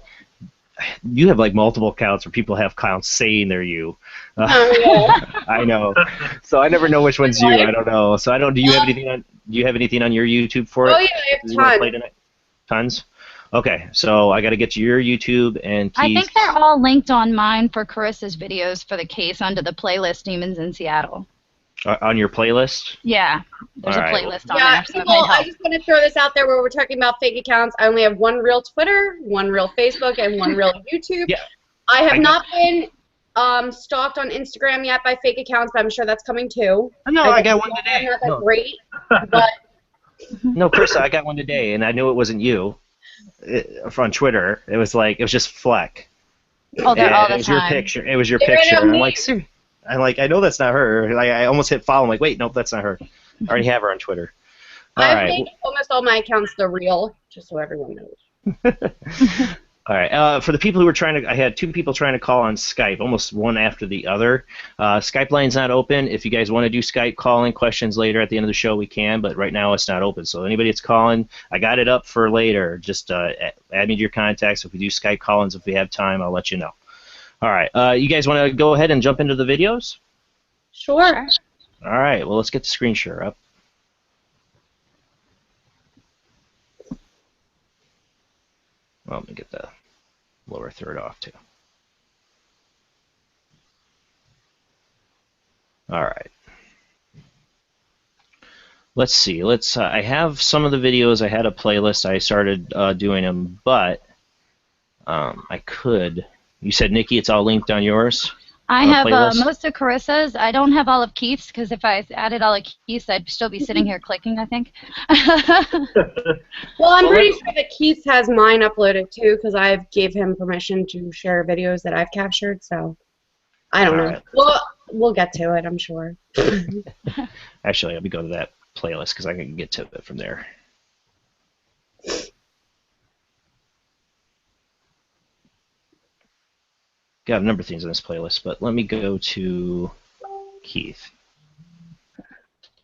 you have like multiple accounts where people have accounts saying they're you. I know. So I never know which one's you. I don't know. So do you have anything on? Do you have anything on your YouTube for it? Oh yeah, I have tons. Tons. Okay, so I got to get to your YouTube and Keith. I think they're all linked on mine for Karissa's videos for the case under the playlist Demons in Seattle. On your playlist? Yeah, there's a playlist on there. So people, I just want to throw this out there where we're talking about fake accounts. I only have one real Twitter, one real Facebook, and one real YouTube. Yeah. I have not been stalked on Instagram yet by fake accounts, but I'm sure that's coming too. No, I got one today. Not that great, but... No, Karissa, I got one today, and I knew it wasn't you. On Twitter, it was just Fleck. Oh, they're all the time. It was your picture. It was your picture. I'm like, I know that's not her. Like, I almost hit follow. I'm like, wait, nope, that's not her. I already have her on Twitter. I've made almost all my accounts the real, just so everyone knows. All right. For the people who were trying to, I had two people trying to call on Skype, almost one after the other. Skype line's not open. If you guys want to do Skype calling questions later at the end of the show, we can, but right now it's not open. So anybody that's calling, I got it up for later. Just add me to your contacts. If we do Skype call-ins, if we have time, I'll let you know. All right. You guys want to go ahead and jump into the videos? Sure. All right. Well, let's get the screen share up. Well, let me get the lower third off too. All right. Let's see. I have some of the videos. I had a playlist. I started doing them, but I could. You said, Nikki, it's all linked on yours? I have most of Karissa's. I don't have all of Keith's, because if I added all of Keith's, I'd still be sitting here clicking, I think. Well, I'm pretty sure that Keith has mine uploaded too, because I've gave him permission to share videos that I've captured. So I don't know. Right. Well, we'll get to it, I'm sure. Actually, let me go to that playlist because I can get to it from there. Got a number of things on this playlist, but let me go to Keith.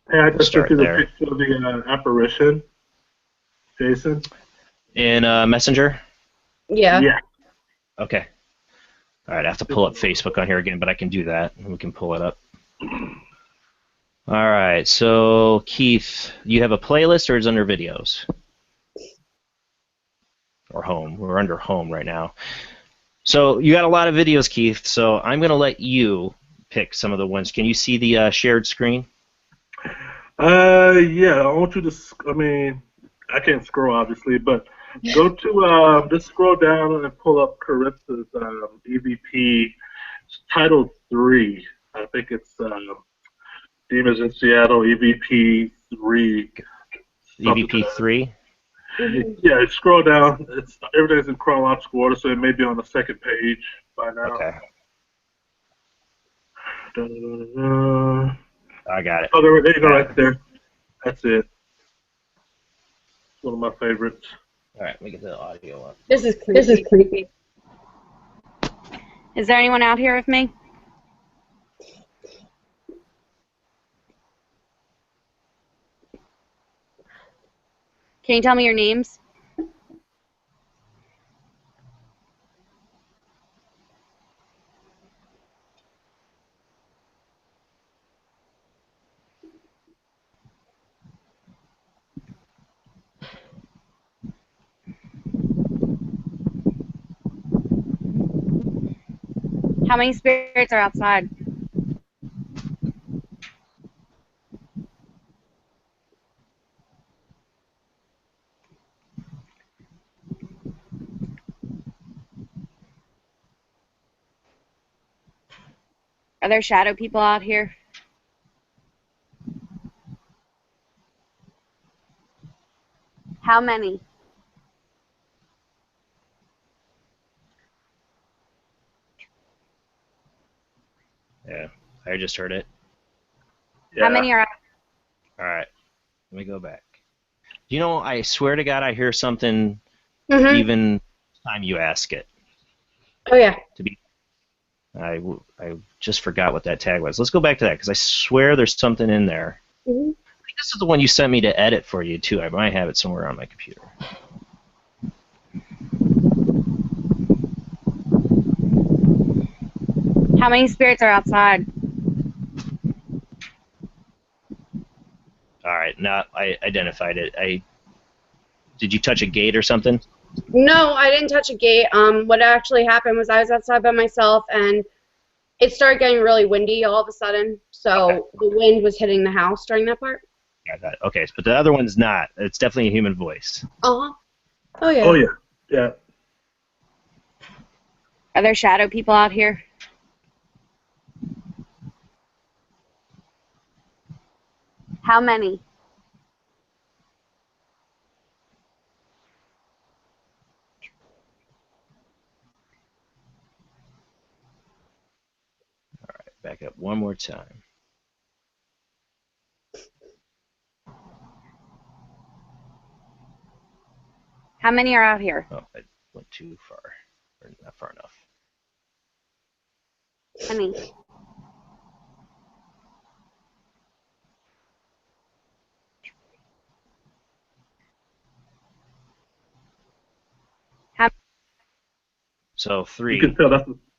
Hey, I just took you the there. picture of the apparition, Jason. In Messenger? Yeah. Yeah. Okay. All right, I have to pull up Facebook on here again, but I can do that, and we can pull it up. All right, so Keith, you have a playlist, or is it under videos? Or home? We're under home right now. So you got a lot of videos, Keith, so I'm going to let you pick some of the ones. Can you see the shared screen? Yeah, I want you to, I mean, I can't scroll, obviously, but go to, just scroll down and pull up Carissa's EVP. It's titled 3. I think it's Demons in Seattle, EVP 3. EVP 3? Yeah, scroll down. Everything's in chronological order, so it may be on the second page by now. Okay. Da-da-da-da. I got it. Oh, there you go, right there. That's it. One of my favorites. All right, let me get the audio up. This is creepy. Is there anyone out here with me? Can you tell me your names? How many spirits are outside? Are there shadow people out here? How many? Yeah, I just heard it. Yeah. How many are out? All right, let me go back. You know, I swear to God, I hear something even time you ask it. Oh, yeah. I just forgot what that tag was. Let's go back to that, because I swear there's something in there. I think this is the one you sent me to edit for you, too. I might have it somewhere on my computer. How many spirits are outside? All right, now I identified it. Did you touch a gate or something? No, I didn't touch a gate. What actually happened was I was outside by myself, and it started getting really windy all of a sudden. So the wind was hitting the house during that part. Yeah, got it. Okay, but the other one's not. It's definitely a human voice. Uh-huh. Oh, yeah. Oh, yeah. Yeah. Are there shadow people out here? How many? All right, back up one more time. How many are out here? Oh, went too far, or not far enough. Honey. So 3. You can tell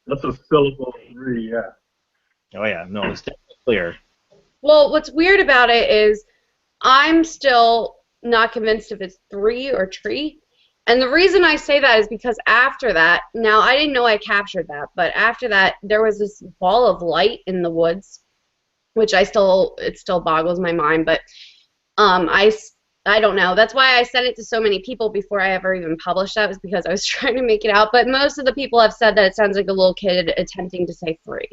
that's a syllable 3, yeah. Oh yeah, no, it's definitely clear. Well, what's weird about it is I'm still not convinced if it's 3 or tree. And the reason I say that is because after that, now I didn't know I captured that, but after that there was this ball of light in the woods, which it still boggles my mind, but I don't know. That's why I sent it to so many people before I ever even published that, was because I was trying to make it out. But most of the people have said that it sounds like a little kid attempting to say 3.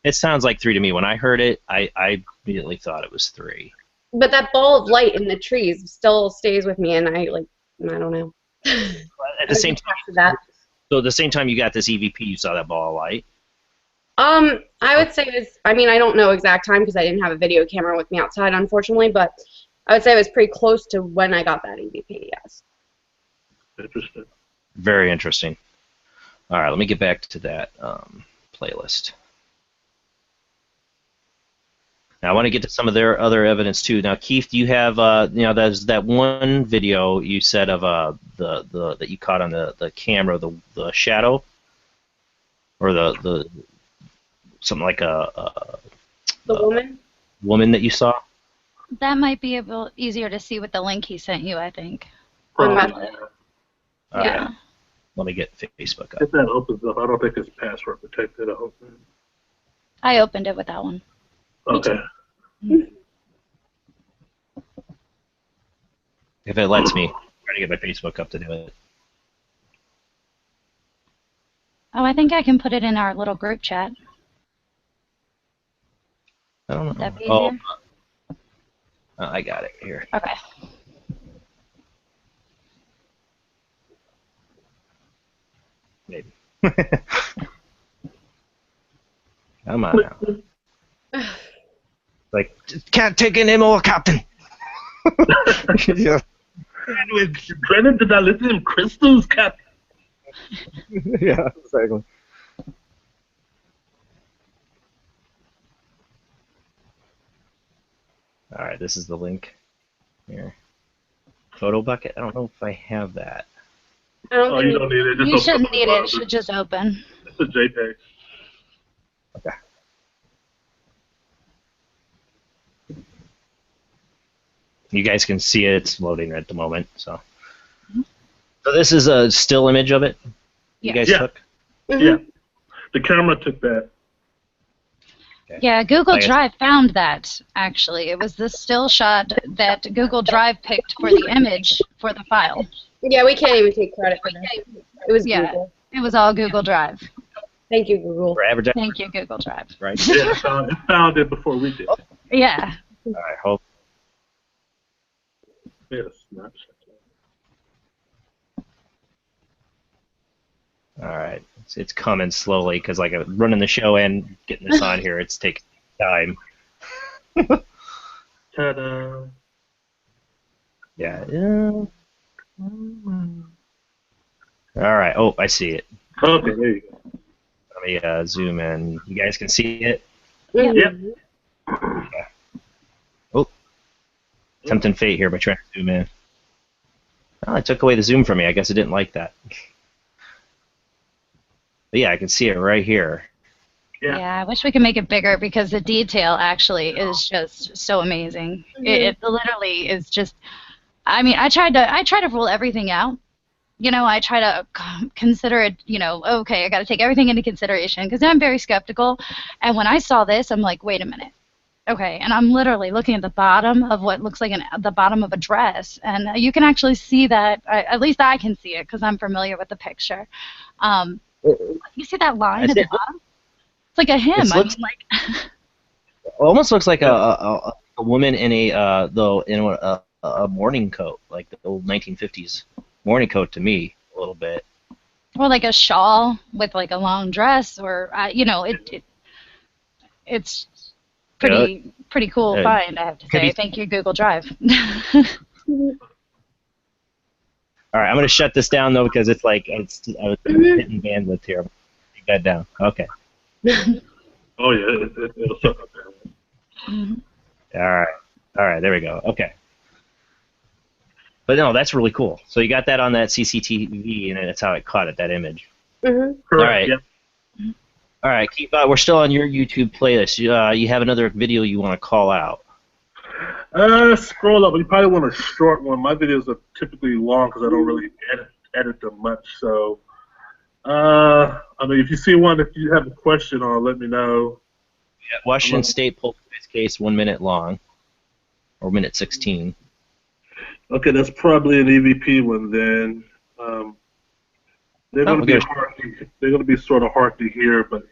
It sounds like 3 to me. When I heard it, I immediately thought it was 3. But that ball of light in the trees still stays with me, and I don't know. At the same time, so the same time you got this EVP, you saw that ball of light? I would say it's, I mean, I don't know exact time because I didn't have a video camera with me outside, unfortunately, but I would say it was pretty close to when I got that EVP, yes. Interesting. Very interesting. All right, let me get back to that playlist. Now I want to get to some of their other evidence too. Now, Keith, do you have there's that one video you said of the that you caught on the camera, the shadow, or the something like the woman that you saw. That might be a bit easier to see with the link he sent you, I think. Probably. Yeah. Let me get Facebook up. If that opens up, I don't think it's password protected. I opened it with that one. Okay. If it lets me, try to get my Facebook up to do it. Oh, I think I can put it in our little group chat. I don't know. Would that be Oh, easier? I got it here. Okay. Maybe. Come on now. Like, can't take any more, Captain. Yeah. Brennan, did I lithium crystals, Captain? Yeah, exactly. All right, this is the link here. Photo bucket. I don't know if I have that. Oh, you don't need it. Just You shouldn't need it. It should just open. It's a JPEG. Okay. You guys can see it. It's loading at the moment. So this is a still image of it you guys took? Yeah. The camera took that. Okay. Yeah, Google Drive found that, actually. It was the still shot that Google Drive picked for the image for the file. Yeah, we can't even take credit for that. It was Google. It was all Google Drive. Thank you, Google. Thank you, Google Drive. Right. Yeah, it found it before we did. Yeah. All right, hope. Yes, Snapchat. All right, it's coming slowly because like I'm running the show and getting this on here, it's taking time. Ta-da! Yeah. All right. Oh, I see it. Okay, there you go. Let me zoom in. You guys can see it? Yep. Yeah. Oh, tempting fate here by trying to zoom in. Oh, it took away the zoom from me. I guess it didn't like that. But yeah, I can see it right here. Yeah, I wish we could make it bigger because the detail actually is just so amazing. It literally is just. I mean, I try to rule everything out. You know, I try to consider it. You know, okay, I got to take everything into consideration because I'm very skeptical. And when I saw this, I'm like, wait a minute. Okay, and I'm literally looking at the bottom of what looks like the bottom of a dress, and you can actually see that. At least I can see it because I'm familiar with the picture. You see that line at the bottom? It's like a hymn. I mean, like. It almost looks like a woman in a morning coat, like the old 1950s morning coat to me, a little bit. Or like a shawl with like a long dress, or you know, it's pretty cool find, I have to say. Thank you, Google Drive. All right, I'm going to shut this down, though, because it's like I was hitting bandwidth here. Take that down. Okay. Oh, yeah, it'll suck up there. All right, there we go. Okay. But no, that's really cool. So you got that on that CCTV, and that's how it caught it, that image. Correct, All right. yep. All right, Keith, we're still on your YouTube playlist. You have another video you want to call out. Scroll up. You probably want a short one. My videos are typically long because I don't really edit them much. So, I mean, if you see one, if you have a question, let me know. Yeah, Washington State poltergeist case, 1 minute long, or minute 16. Okay, that's probably an EVP one then. They're going to be they're going to be sort of hard to hear, but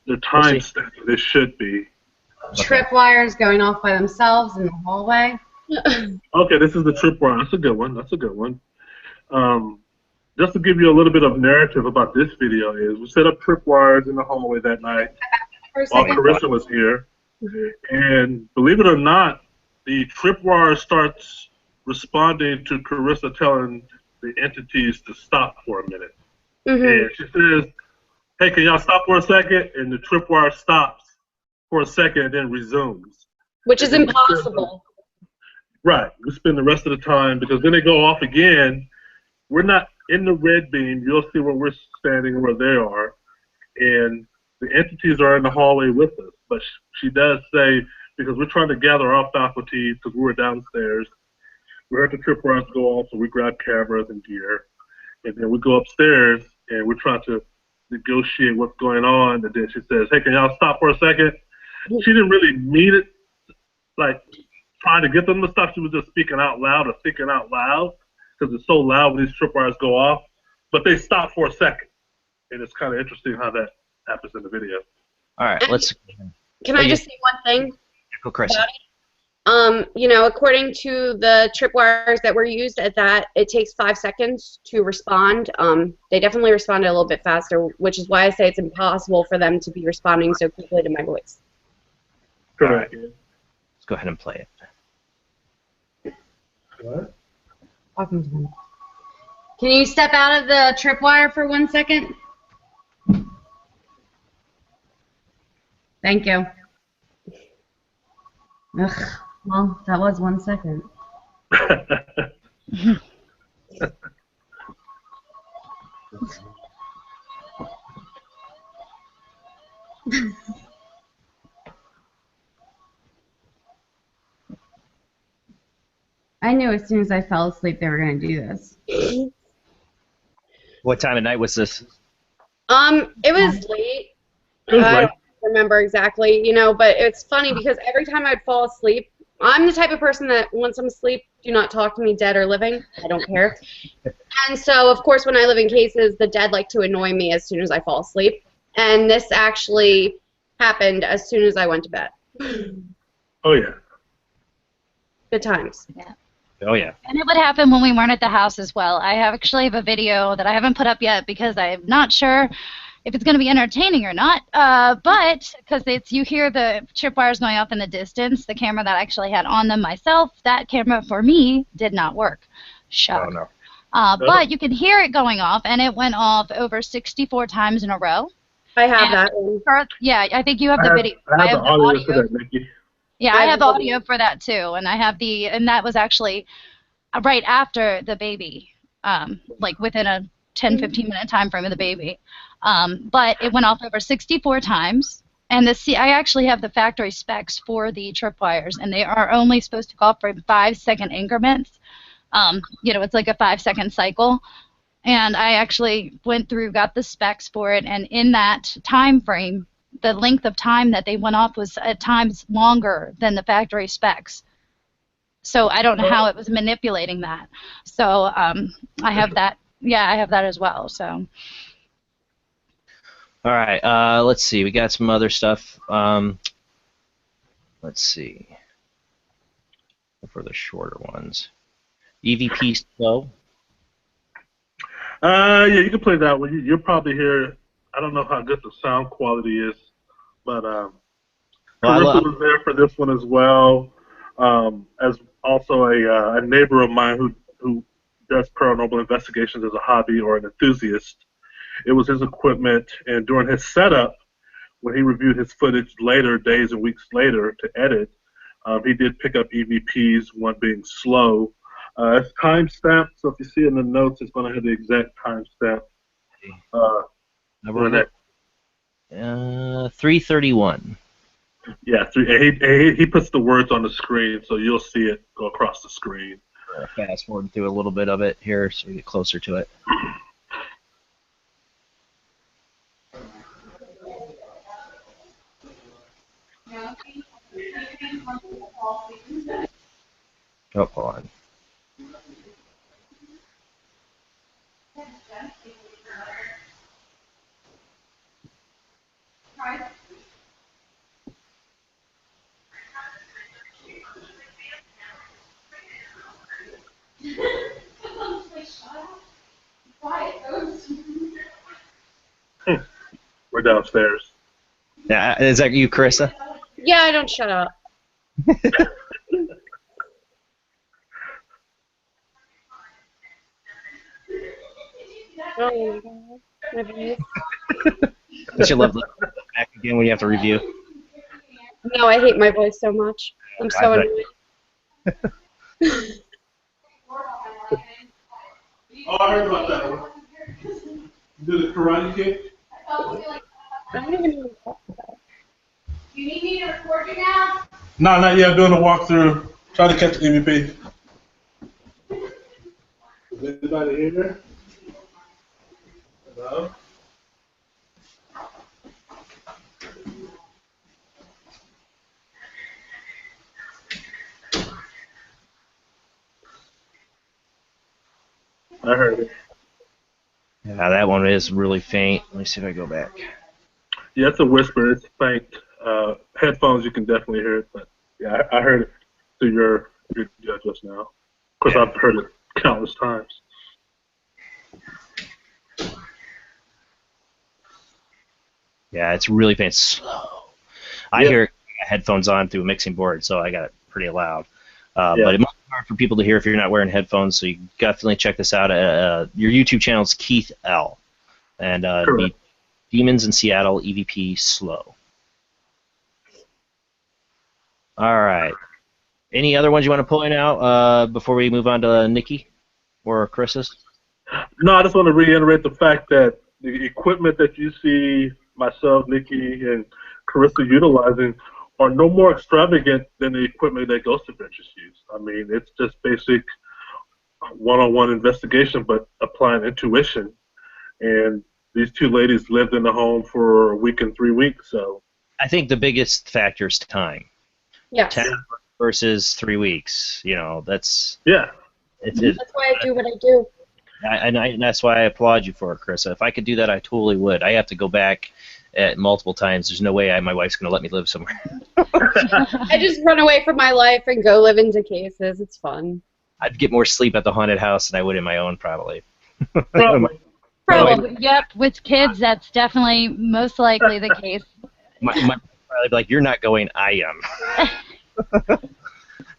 they're time stamped. They should be. Tripwires going off by themselves in the hallway. Okay, this is the tripwire. That's a good one. That's a good one. Just to give you a little bit of narrative about this video is we set up tripwires in the hallway that night while Karissa was here. And believe it or not, the tripwire starts responding to Karissa telling the entities to stop for a minute. And she says, hey, can y'all stop for a second? And the tripwire stops for a second and then resumes. Which is impossible. Right. We spend the rest of the time, because then they go off again. We're not in the red beam. You'll see where we're standing and where they are. And the entities are in the hallway with us. But she does say, because we're trying to gather our faculty, because we were downstairs, we heard the tripwires go off, so we grab cameras and gear. And then we go upstairs, and we're trying to negotiate what's going on. And then she says, hey, can y'all stop for a second? She didn't really mean it, like trying to get them to stop. She was just speaking out loud or thinking out loud, because it's so loud when these tripwires go off. But they stop for a second. And it's kind of interesting how that happens in the video. All right, let's... Can I just say one thing? Go, Chris. You know, according to the tripwires that were used at that, it takes 5 seconds to respond. They definitely responded a little bit faster, which is why I say it's impossible for them to be responding so quickly to my voice. Correct. Let's go ahead and play it. What? Can you step out of the tripwire for 1 second? Thank you. Ugh. Well, that was 1 second. I knew as soon as I fell asleep they were going to do this. What time of night was this? It was late. I don't remember exactly, you know, but it's funny because every time I'd fall asleep, I'm the type of person that once I'm asleep, do not talk to me dead or living. I don't care. And so, of course, when I live in cases, the dead like to annoy me as soon as I fall asleep. And this actually happened as soon as I went to bed. Oh, yeah. Good times. Yeah. Oh, yeah. And it would happen when we weren't at the house as well. I actually have a video that I haven't put up yet because I'm not sure if it's going to be entertaining or not, but because you hear the tripwires going off in the distance, the camera that I actually had on them myself, that camera for me did not work. Shock. Oh, no. But you can hear it going off, and it went off over 64 times in a row. I have that. Yeah, I think you have the video. I have the audio for that, Nikki. Yeah, I have audio for that too, and I have and that was actually right after the baby, like within a 10-15 minute time frame of the baby. But it went off over 64 times, and I actually have the factory specs for the tripwires, and they are only supposed to go off for 5-second increments. You know, it's like a 5-second cycle. And I actually went through, got the specs for it, and in that time frame, the length of time that they went off was at times longer than the factory specs. So I don't know how it was manipulating that. So I have that. Yeah, I have that as well. So. All right. Let's see. We got some other stuff. Let's see. For the shorter ones. EVP slow. Yeah, you can play that one. You'll probably hear. I don't know how good the sound quality is, but Karissa was there for this one as well. As also a neighbor of mine who does paranormal investigations as a hobby or an enthusiast. It was his equipment, and during his setup, when he reviewed his footage later, days and weeks later, to edit, he did pick up EVPs, one being slow. It's time-stamped, so if you see in the notes, it's going to have the exact timestamp. Number 331. Yeah, he puts the words on the screen, so you'll see it go across the screen. Fast forward through a little bit of it here so we get closer to it. Oh, hold on. We're downstairs. Yeah, is that you, Karissa? Yeah, I don't shut up. Oh my God. Don't you love the back again when you have to review? No, I hate my voice so much. I'm so annoyed. Oh, I heard about that one. You did a karate kick? I don't even know what to talk about. You need me to record you now? No, not yet. I'm doing a walkthrough. Trying to catch the EVP. Is anybody here? Hello? I heard it. Yeah, that one is really faint. Let me see if I go back. Yeah, it's a whisper. It's faint. Headphones, you can definitely hear it, but yeah, I heard it through your just now. Of course, I've heard it countless times. Yeah, it's really faint. Slow. I hear it, headphones on through a mixing board, so I got it pretty loud. But it might be hard for people to hear if you're not wearing headphones, so you definitely check this out. Your YouTube channel is Keith L. And the Demons in Seattle, EVP Slow. All right. Any other ones you want to point out before we move on to Nikki or Karissa's? No, I just want to reiterate the fact that the equipment that you see myself, Nikki, and Karissa utilizing are no more extravagant than the equipment that Ghost Adventures use. I mean, it's just basic one-on-one investigation, but applying intuition. And these two ladies lived in the home for a week and 3 weeks, so. I think the biggest factor is time. Yes. 10 versus 3 weeks. You know, that's. Yeah. That's why I do what I do. And that's why I applaud you for it, Karissa. If I could do that, I totally would. I have to go back at multiple times. There's no way my wife's going to let me live somewhere. I just run away from my life and go live into cases. It's fun. I'd get more sleep at the haunted house than I would in my own, probably. Probably. Yep, with kids, that's definitely most likely the case. My probably be like, you're not going, I am.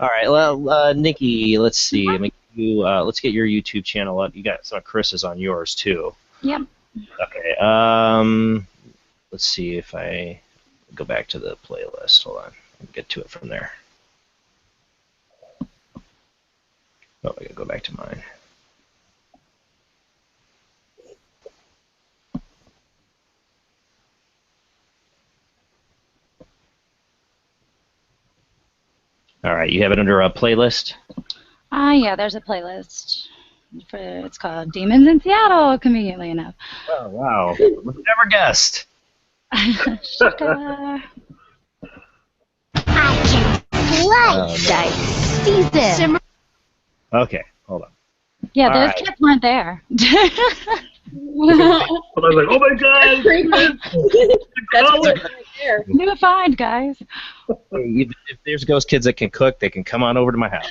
All right, well, Nikki, let's see. Let's get your YouTube channel up. You got some of Karissa's on yours, too. Yep. Okay, let's see if I go back to the playlist. Hold on. I'll get to it from there. Oh, I gotta go back to mine. All right, you have it under a playlist? Yeah, there's a playlist. It's called Demons in Seattle, conveniently enough. Oh, wow. Never guessed. Sugar. Season. Okay, hold on. Yeah, All those right. kids weren't there. I was like, oh my God! That's right there. New find, guys. If there's ghost kids that can cook, they can come on over to my house.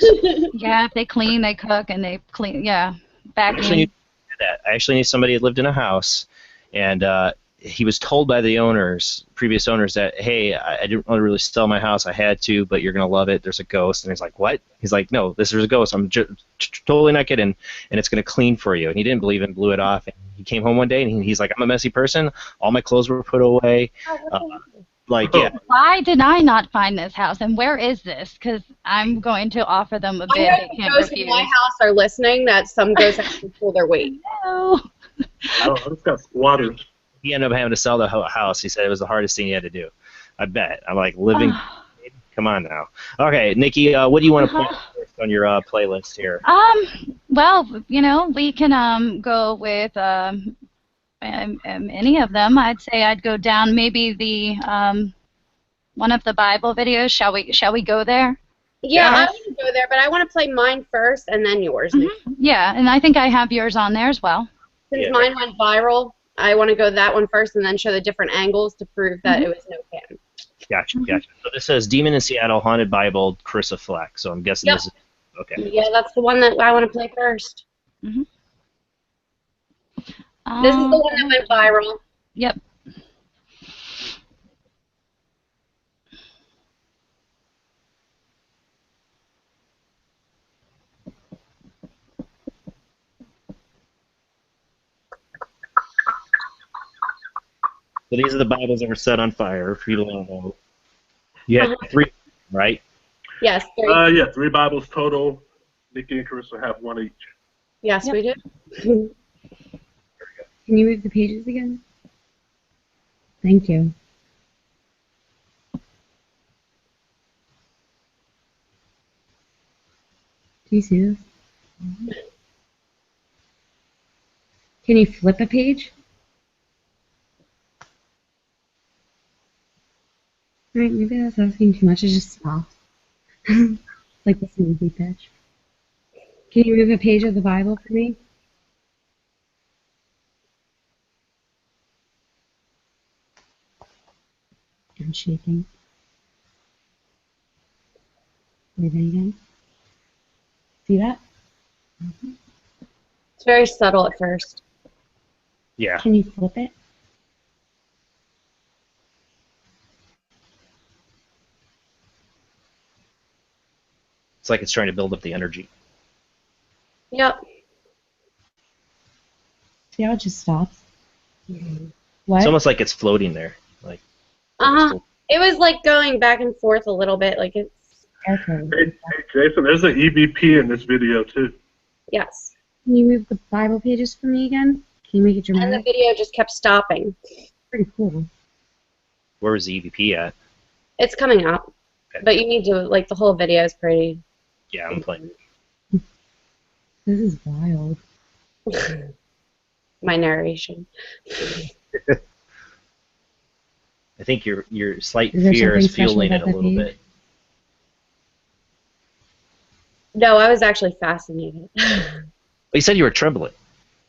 Yeah, if they clean, they cook, and they clean. Yeah, I actually need somebody that lived in a house, and he was told by the owners previous owners that, hey, I didn't want to really sell my house. I had to, but you're going to love it. There's a ghost. And he's like, what? He's like, no, there's a ghost. I'm totally not kidding. And it's going to clean for you. And he didn't believe it and blew it off. And he came home one day and he's like, I'm a messy person. All my clothes were put away. Yeah. Why did I not find this house, and where is this? Because I'm going to offer them a bid they can't Ghosts refuse. in my house are listening that some ghosts have to pull their weight. No. I just got squatters. He ended up having to sell the house. He said it was the hardest thing he had to do. I bet. I'm like, living. Come on now. Okay, Nikki, what do you want to play first on your playlist here? Well, we can go with any of them. I'd say I'd go down maybe the one of the Bible videos. Shall we go there? Yeah, I want to go there, but I want to play mine first and then yours. Yeah, and I think I have yours on there as well. Since mine went viral, I want to go that one first and then show the different angles to prove that it was no can. Gotcha. So this says Demon in Seattle, Haunted Bible, Karissa Fleck. So I'm guessing this is okay. Yeah, that's the one that I want to play first. This is the one that went viral. Yep. So these are the Bibles that were set on fire. For you to know, you had 3, right? Yes, 3. Yeah, 3 Bibles total. Nikki and Karissa have 1 each. Yes, we did. Can you move the pages again? Thank you. Do you see this? Can you flip a page? Alright, maybe that's asking too much. I just stopped. Like the smoothie pitch. Can you move a page of the Bible for me? I'm shaking. Move it again. See that? It's very subtle at first. Yeah. Can you flip it? It's like it's trying to build up the energy. Yep. See how it just stops? What? It's almost like it's floating there. Like. It was like going back and forth a little bit. Like it's. Okay. Hey, Jason, there's an EVP in this video too. Yes. Can you move the Bible pages for me again? Can you make it dramatic? And the video just kept stopping. Pretty cool. Where was the EVP at? It's coming up. Okay. But you need to, like, the whole video is pretty. Yeah, I'm playing. This is wild. My narration. I think your slight fear is fueling it a little bit. No, I was actually fascinated. You said you were trembling.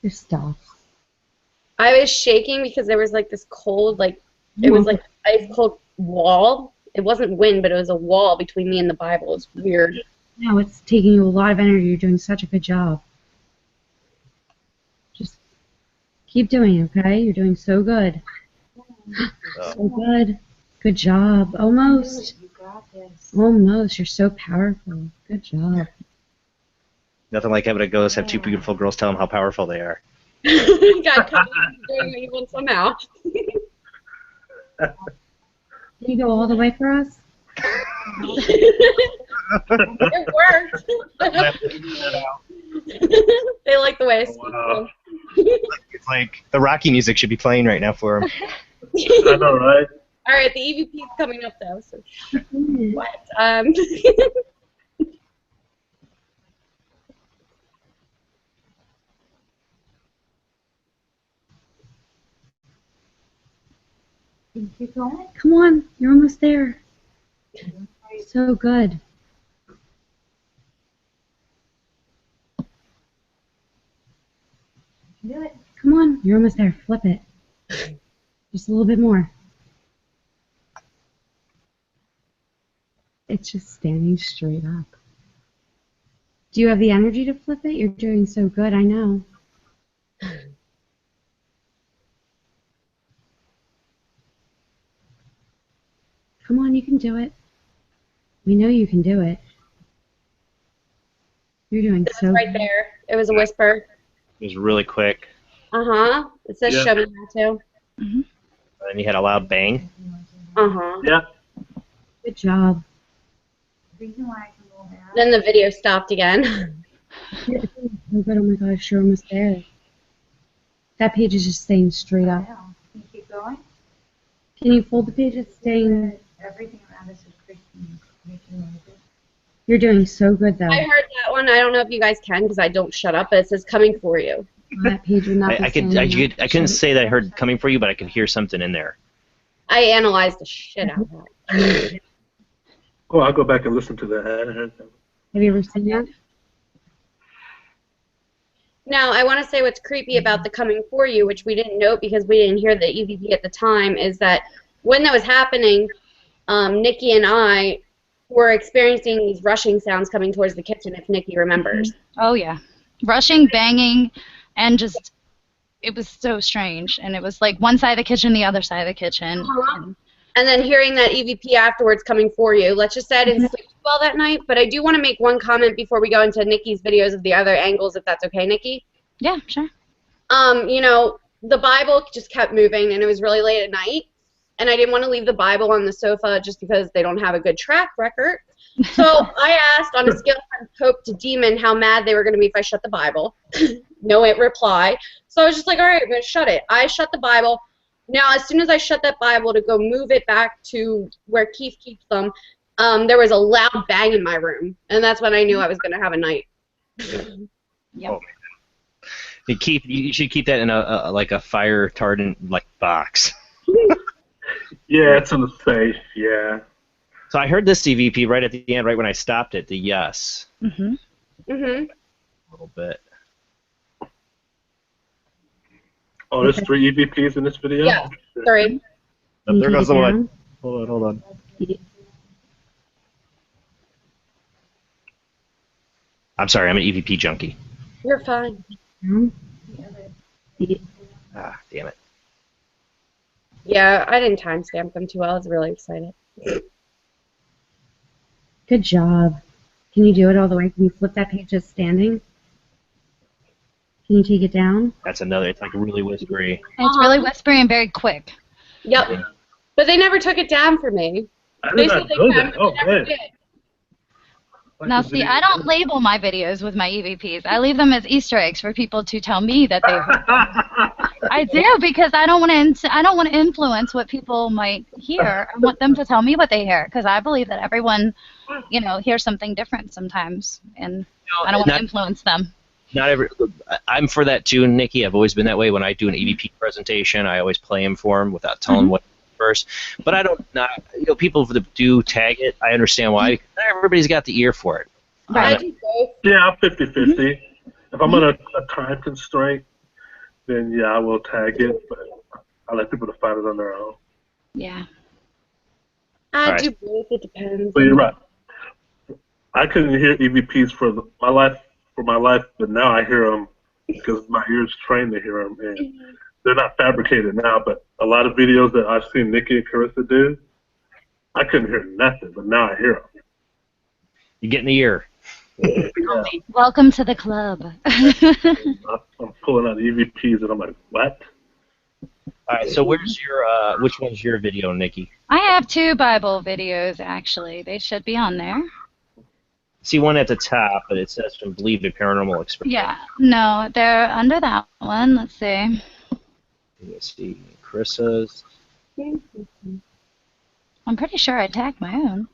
Just stop. I was shaking because there was like this cold, like it was like ice cold wall. It wasn't wind, but it was a wall between me and the Bible. It's weird. No, it's taking you a lot of energy. You're doing such a good job. Just keep doing it, okay? You're doing so good. So good. Good job. Almost. You got this. Almost. You're so powerful. Good job. Nothing like having a ghost have 2 beautiful girls tell them how powerful they are. God, come on, doing me one somehow. Can you go all the way for us? It worked. They like the way I speak. Wow. It's like the Rocky music should be playing right now for them. I know, right? All right, the EVP is coming up though. So. What? Keep going. Come on, you're almost there. So good. Do it. Come on, you're almost there. Flip it. Just a little bit more. It's just standing straight up. Do you have the energy to flip it? You're doing so good, I know. can do it. We know you can do it. You're doing It's so right good. there. It was a whisper. It was really quick. Uh-huh. It says Yeah. show me how to. And you had a loud bang. Uh-huh. Yeah. Good job. Then the video stopped again. You're doing so good. Oh my gosh, you're almost there. That page is just staying straight up. Can you keep going? Can you fold the page? It's staying. Everything around us is creaking. You're doing so good, though. I heard that one. I don't know if you guys can because I don't shut up, but it says coming for you. That page would not be I couldn't say that I heard coming for you, but I could hear something in there. I analyzed the shit out of that. Oh, I'll go back and listen to that. I hadn't heard that. Have you ever seen that? Now, I want to say what's creepy about the coming for you, which we didn't note because we didn't hear the EVP at the time, is that when that was happening, Nikki and I were experiencing these rushing sounds coming towards the kitchen, if Nikki remembers. Oh, yeah. Rushing, banging, and just, it was so strange. And it was like one side of the kitchen, the other side of the kitchen. And then hearing that EVP afterwards coming for you. Let's just say I didn't sleep well that night, but I do want to make one comment before we go into Nikki's videos of the other angles, if that's okay, Nikki. Yeah, sure. You know, the Bible just kept moving, and it was really late at night, and I didn't want to leave the Bible on the sofa just because they don't have a good track record. So I asked on a scale from Pope to demon how mad they were going to be if I shut the Bible. No reply. So I was just like, all right, I'm going to shut it. I shut the Bible. Now, as soon as I shut that Bible to go move it back to where Keith keeps them, there was a loud bang in my room, and that's when I knew I was going to have a night. Yep. Oh, Keith, you should keep that in a like a fire retardant like box. Yeah, it's in the safe. Yeah. So I heard this CVP right at the end, right when I stopped it. The yes. Mhm. A little bit. Oh, there's 3 EVPs in this video? Yeah, 3. Oh, there goes the one. Hold on. I'm sorry, I'm an EVP junkie. You're fine. Ah, damn it. Yeah, I didn't timestamp them too well. I was really excited. Good job. Can you do it all the way? Can you flip that page that's standing? Can you take it down? That's another. It's like really whispery. And it's really whispery and very quick. Yep. But they never took it down for me. I They did said not they know can, that. but Oh, they never man. did. Now, see, I don't label my videos with my EVPs. I leave them as Easter eggs for people to tell me that they heard them. I do because I don't want to influence what people might hear. I want them to tell me what they hear because I believe that everyone, hears something different sometimes, and I don't want to influence them. I'm for that too, Nikki. I've always been that way. When I do an EVP presentation, I always play them for them without telling what first. But I don't. People that do tag it, I understand why. Because not everybody's got the ear for it. Right. Yeah, I'm 50-50. If I'm on a time constraint, then yeah, I will tag it, but I let people to find it on their own. Yeah. I Right. do both. It depends. But you're right. I couldn't hear EVPs for my life, but now I hear them because my ears trained to hear them, and they're not fabricated now. But a lot of videos that I've seen Nikki and Karissa do, I couldn't hear nothing, but now I hear them. You get in the ear. Yeah. Welcome to the club. I'm pulling out EVPs, and I'm like, what? All right. So where's your which one's your video, Nikki? I have 2 Bible videos, actually. They should be on there. See one at the top, but it says from Believe the Paranormal Experience. Yeah. No, they're under that one. Let's see. Let's see. Carissa's. I'm pretty sure I tagged my own.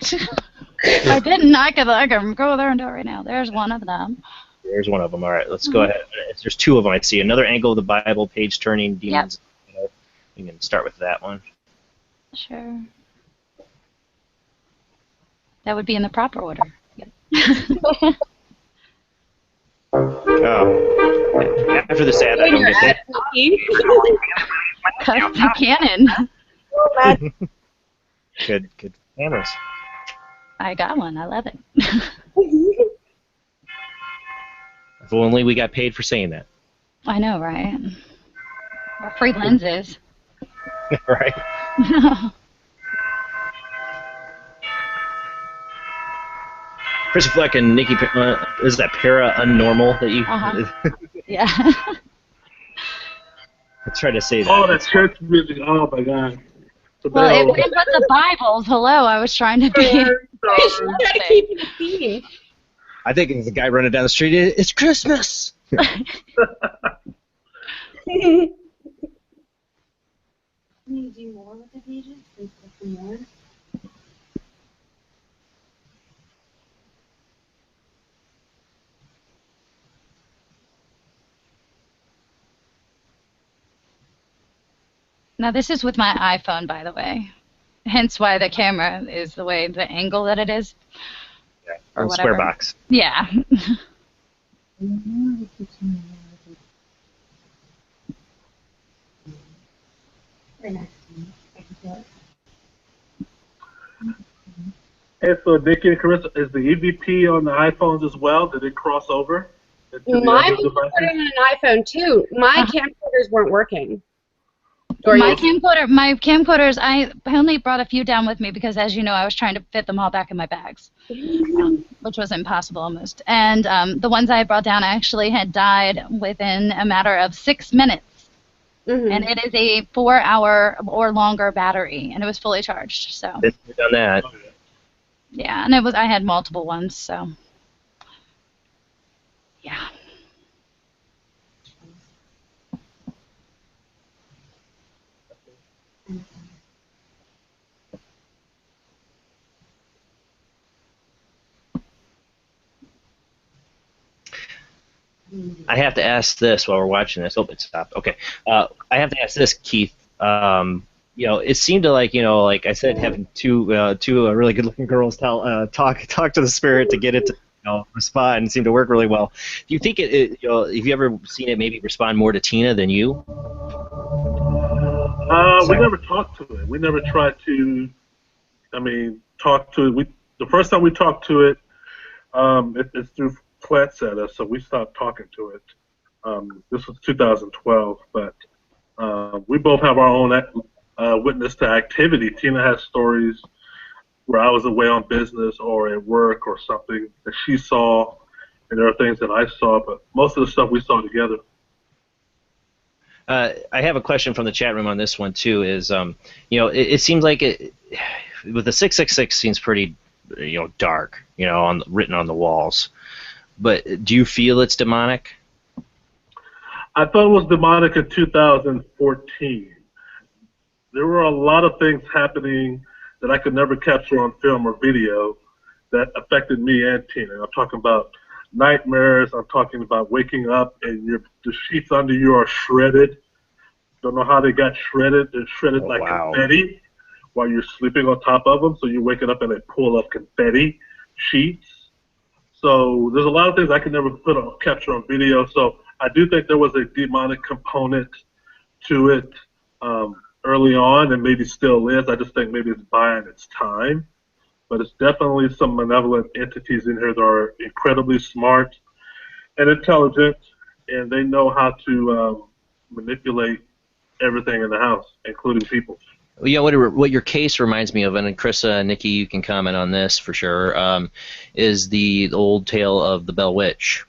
If I didn't, I can go there and do it right now. There's one of them. There's one of them. All right, let's go ahead. There's 2 of them. I see another angle of the Bible, page turning, demons. Yep. You can start with that one. Sure. That would be in the proper order. Yep. Oh. After this ad, I don't get that. Custom cannon. Good cameras. I got one. I love it. If only we got paid for saying that. I know, right? Or free lenses. Right. Karissa Fleck and Nikki, is that Paranormal that you? Yeah. I tried to say that. Oh, that church music. Oh my God. Well, it went with the Bibles. Hello, I was trying to be. Try to keep the theme. I think it's the guy running down the street. It's Christmas. Can you do more with the pages? Like, put some more? Now, this is with my iPhone, by the way. Hence why the camera is the way, the angle that it is. Yeah, or on whatever. Square Box. Yeah. Hey, so Nikki and Karissa, is the EVP on the iPhones as well? Did it cross over? Mine was recording on an iPhone too. My camcorders weren't working. My camcorders, I only brought a few down with me because, as you know, I was trying to fit them all back in my bags, which was impossible almost. And the ones I brought down actually had died within a matter of 6 minutes. And it is a 4-hour or longer battery, and it was fully charged. So. Been done that. Yeah, and I had multiple ones, so. Yeah. I have to ask this while we're watching this. Oh, it stopped. Okay. I have to ask this, Keith. It seemed to like I said, having two really good-looking girls talk to the spirit to get it to respond and seem to work really well. Do you think have you ever seen it maybe respond more to Tina than you? We never talked to it. We never tried to. Talk to it. The first time we talked to it, it's through Plant at us, so we stopped talking to it. This was 2012, but we both have our own witness to activity. Tina has stories where I was away on business or at work or something that she saw, and there are things that I saw, but most of the stuff we saw together. I have a question from the chat room on this one too. Is it seems like with the 666 seems pretty dark, written on the walls. But do you feel it's demonic? I thought it was demonic in 2014. There were a lot of things happening that I could never capture on film or video that affected me and Tina. I'm talking about nightmares. I'm talking about waking up and the sheets under you are shredded. Don't know how they got shredded. They're shredded like confetti while you're sleeping on top of them. So you're waking up in a pool of confetti sheets. So there's a lot of things I could never capture on video. So I do think there was a demonic component to it early on, and maybe still is. I just think maybe it's buying its time. But it's definitely some malevolent entities in here that are incredibly smart and intelligent, and they know how to manipulate everything in the house, including people. What your case reminds me of, and Karissa and Nikki, you can comment on this for sure, is the old tale of the Bell Witch.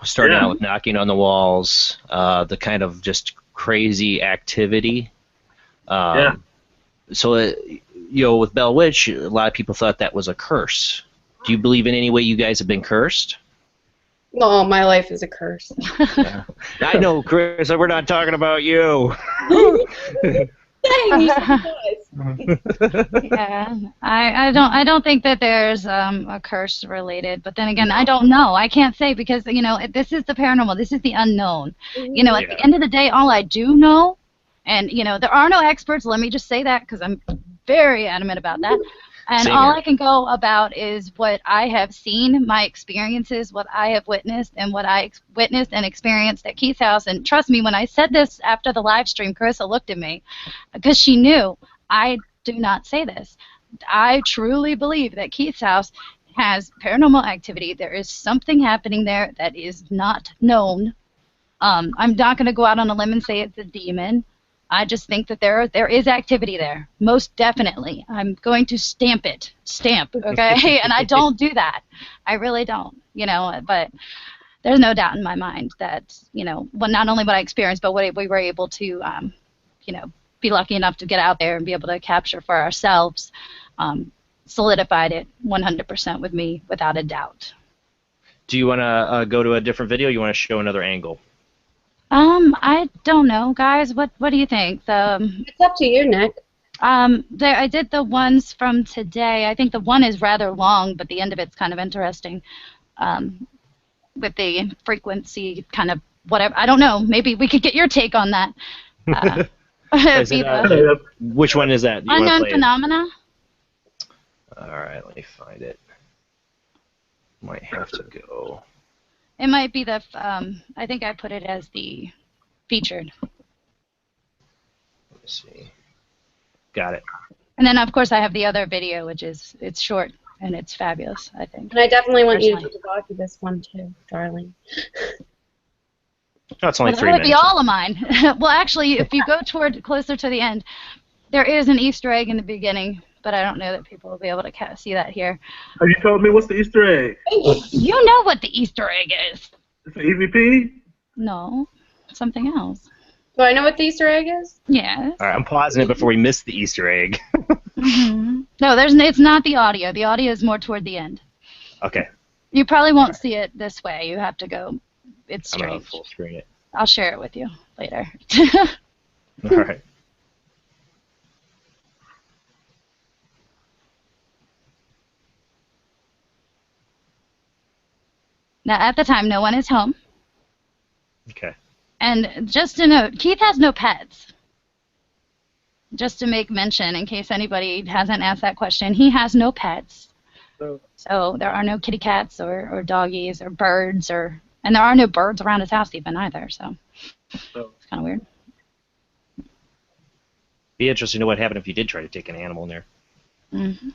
Starting out with knocking on the walls, the kind of just crazy activity. So, with Bell Witch, a lot of people thought that was a curse. Do you believe in any way you guys have been cursed? No, my life is a curse. Yeah. I know, Chris. We're not talking about you. Yeah, I don't think that there's a curse related. But then again, I don't know. I can't say because this is the paranormal. This is the unknown. At the end of the day, all I do know, and there are no experts. Let me just say that because I'm very adamant about that. And Same all here. I can go about is what I have seen, my experiences, what I have witnessed, and what I witnessed and experienced at Keith's house. And trust me, when I said this after the live stream, Karissa looked at me because she knew I do not say this. I truly believe that Keith's house has paranormal activity. There is something happening there that is not known. I'm not going to go out on a limb and say it's a demon. I just think that there is activity there, most definitely. I'm going to stamp, okay? And I don't do that. I really don't, but there's no doubt in my mind that, not only what I experienced, but what we were able to, be lucky enough to get out there and be able to capture for ourselves, solidified it 100% with me, without a doubt. Do you want to go to a different video? Or you want to show another angle? I don't know, guys. What do you think? It's up to you, Nick. I did the ones from today. I think the one is rather long, but the end of it's kind of interesting. With the frequency kind of whatever. I don't know. Maybe we could get your take on that. Which one is that? Unknown phenomena. All right, let me find it. Might have to go. It might be the. I think I put it as the featured. Let me see. Got it. And then of course I have the other video, which is it's short and it's fabulous. I think. And I definitely want you to watch this one too, darling. No, it's only 3 minutes. That would be all of mine. Well, actually, if you go closer to the end, there is an Easter egg in the beginning, but I don't know that people will be able to see that here. Have you told me what's the Easter egg? You know what the Easter egg is. It's an EVP? No, something else. Do I know what the Easter egg is? Yes. All right, I'm pausing it before we miss the Easter egg. No, it's not the audio. The audio is more toward the end. Okay. You probably won't see it this way. You have to go. It's I'm strange. going to full screen it. I'll share it with you later. All right. Now, at the time, no one is home. Okay. And just to note, Keith has no pets. Just to make mention, in case anybody hasn't asked that question, he has no pets. So there are no kitty cats or doggies or birds, and there are no birds around his house even either. So it's kind of weird. Be interesting to know what happened if you did try to take an animal in there. Mm-hmm.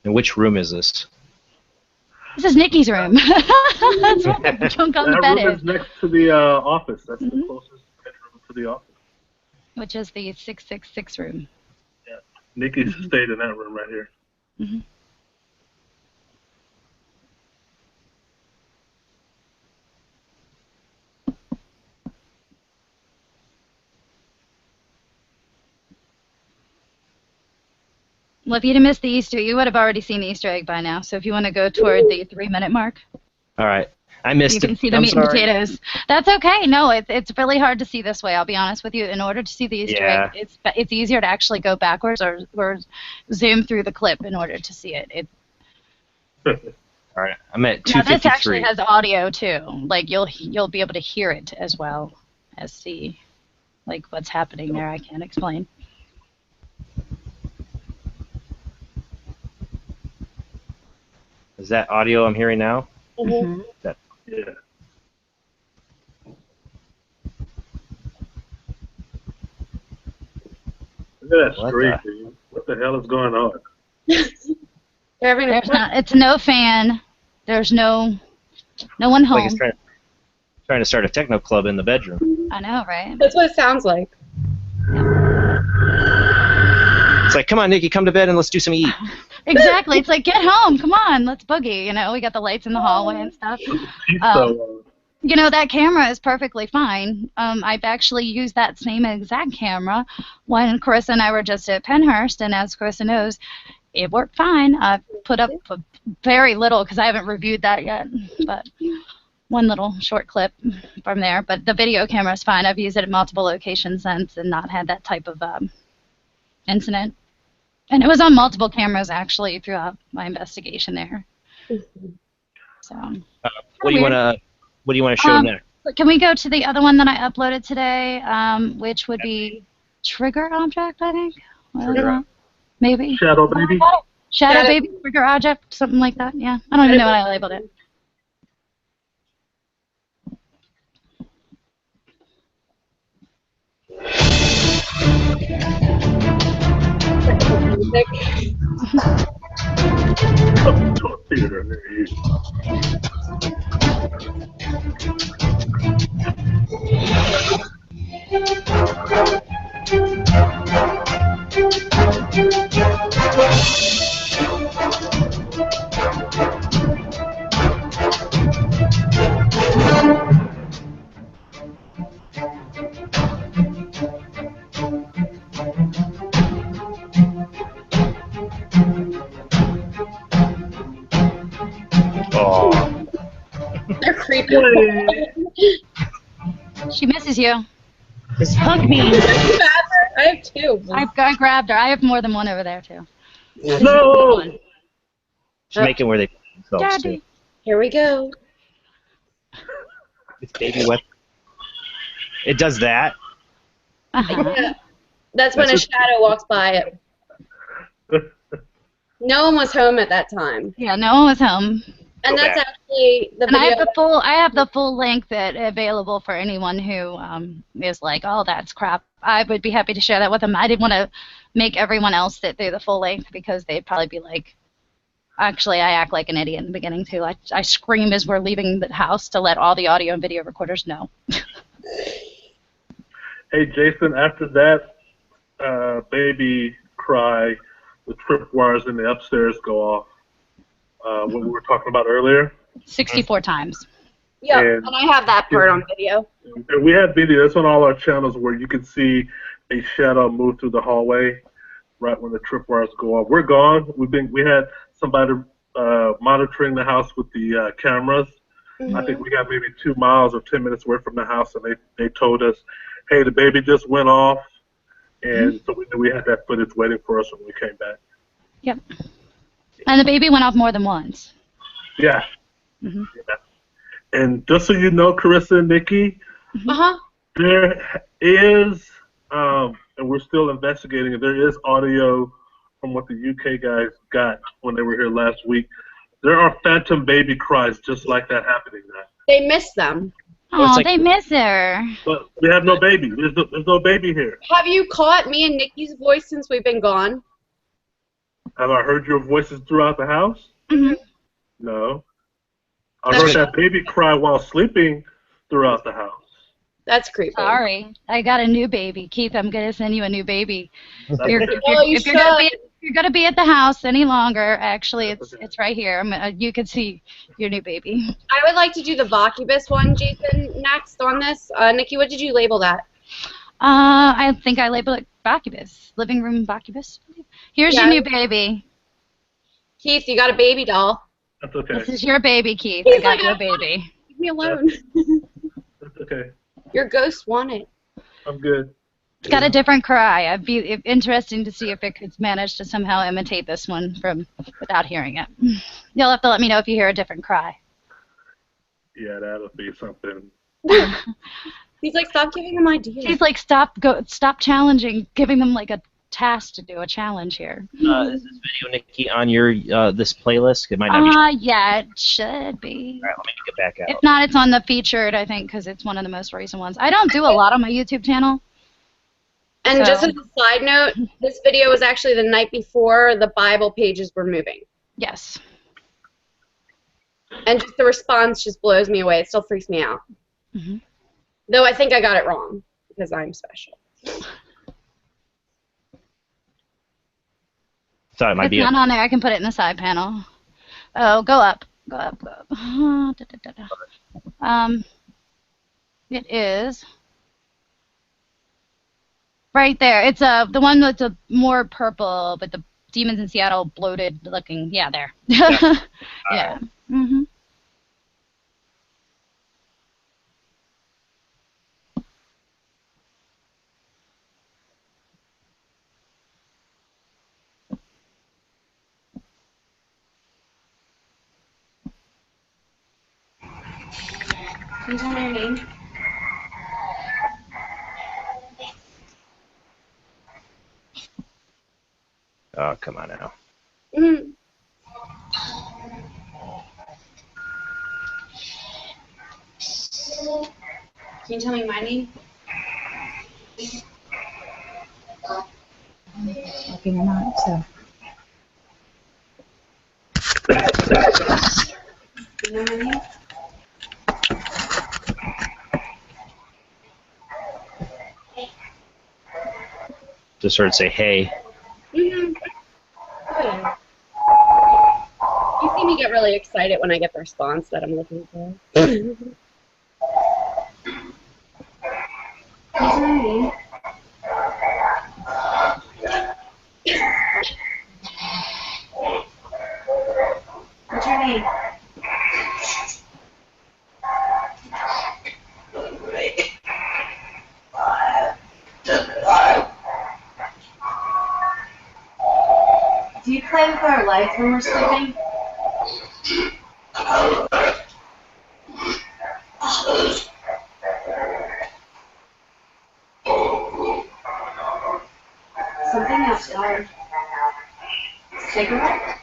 And which room is this? This is Nikki's room. That's where the junk on the bed room is next to the office. That's the closest bedroom to the office. Which is the 666 room. Yeah, Nikki stayed in that room right here. Mm-hmm. Well, if you'd have missed the Easter, you would have already seen the Easter egg by now. So if you want to go toward the 3-minute mark. All right. I missed it. You can see the meat and potatoes. That's okay. No, it's really hard to see this way. I'll be honest with you. In order to see the Easter egg, it's easier to actually go backwards or zoom through the clip in order to see it. All right. I'm at 253. Now, this actually has audio too. Like you'll be able to hear it as well as see like what's happening there. I can't explain. Is that audio I'm hearing now? Mm-hmm. Yeah. Look at that street, dude. What the hell is going on? It's no fan. There's no one home. Like it's trying to start a techno club in the bedroom. I know, right? That's what it sounds like. It's like, come on, Nikki, come to bed and let's do some eat. Exactly. It's like, get home. Come on, let's boogie. We got the lights in the hallway and stuff. That camera is perfectly fine. I've actually used that same exact camera when Karissa and I were just at Pennhurst, and as Karissa knows, it worked fine. I've put up very little because I haven't reviewed that yet, but one little short clip from there. But the video camera is fine. I've used it at multiple locations since and not had that type of incident. And it was on multiple cameras, actually, throughout my investigation there. So. What do you want to show next? Can we go to the other one that I uploaded today, which would be Trigger Object, I think? Maybe. Shadow Baby? Shadow Baby, Trigger Object, something like that, yeah. I don't even know what I labeled it. Come to a theater near you. Oh. They're creepy. She misses you. Just hug me. I have two. I grabbed her. I have more than one over there, too. No! She's making where they put themselves too. Daddy. Here we go. It's baby wet. It does that. Uh-huh. Yeah. That's when a shadow walks by it. No one was home at that time. Yeah, no one was home. And that's actually the And video. I have the full length that available for anyone who is like, oh, that's crap. I would be happy to share that with them. I didn't want to make everyone else sit through the full length because they'd probably be like, actually, I act like an idiot in the beginning too. I scream as we're leaving the house to let all the audio and video recorders know. Hey, Jason, after that baby cry, the tripwires in the upstairs go off. What we were talking about earlier. 64 times. Yeah, And- and I have that part on video. And we have video. That's on all our channels where you can see a shadow move through the hallway right when the tripwires go off. We're gone. We had somebody monitoring the house with the cameras. Mm-hmm. I think we got maybe 2 miles or 10 minutes away from the house, and they told us, hey, the baby just went off, and so we knew we had that footage waiting for us when we came back. Yep. And the baby went off more than once. Yeah. Mm-hmm. Yeah. And just so you know, Karissa and Nikki, there is, and we're still investigating it, there is audio from what the UK guys got when they were here last week. There are phantom baby cries just like that happening now. They miss them. Oh, they miss her. But we have no baby. There's no baby here. Have you caught me and Nikki's voice since we've been gone? Have I heard your voices throughout the house? Mm-hmm. No. I heard that baby cry while sleeping throughout the house. That's creepy. Sorry, I got a new baby. Keith, I'm going to send you a new baby. If you're going to be at the house any longer, actually, it's right here. You can see your new baby. I would like to do the Vocubus one, Jason, next on this. Nikki, what did you label that? I think I labeled it Vocubus. Living room Vocubus. Here's your new baby. Keith, you got a baby doll. That's okay. This is your baby, Keith. He's I got like, you a baby. Leave me alone. That's okay. Your ghost wanted. I'm good. It's got a different cry. It'd be interesting to see if it could manage to somehow imitate this one without hearing it. You'll have to let me know if you hear a different cry. Yeah, that'll be something. He's like, stop giving him ideas. He's like, stop challenging, giving them like a task to do a challenge here. Is this video, Nikki, on your this playlist? It might not be. Yeah, it should be. All right, let me get back out. If not, it's on the featured, I think, because it's one of the most recent ones. I don't do a lot on my YouTube channel. And So- just as a side note, this video was actually the night before the Bible pages were moving. Yes. And just the response just blows me away. It still freaks me out. Mm-hmm. Though I think I got it wrong because I'm special. Sorry, it might It's be. not on there. I can put it in the side panel. Oh, go up. Go up. Go up. It is right there. It's the one that's a more purple, but the Demons in Seattle bloated looking. Yeah, there. Yeah. Yeah. Mhm. Can you tell me your name? Oh, come on now. Mm-hmm. Can you tell me my name? Talking or not, so You know my name? Just heard say hey. Mm-hmm. You see me get really excited when I get the response that I'm looking for. What's your name? What's your name? Do you play with our lights when we're sleeping? Something outside. Cigarette?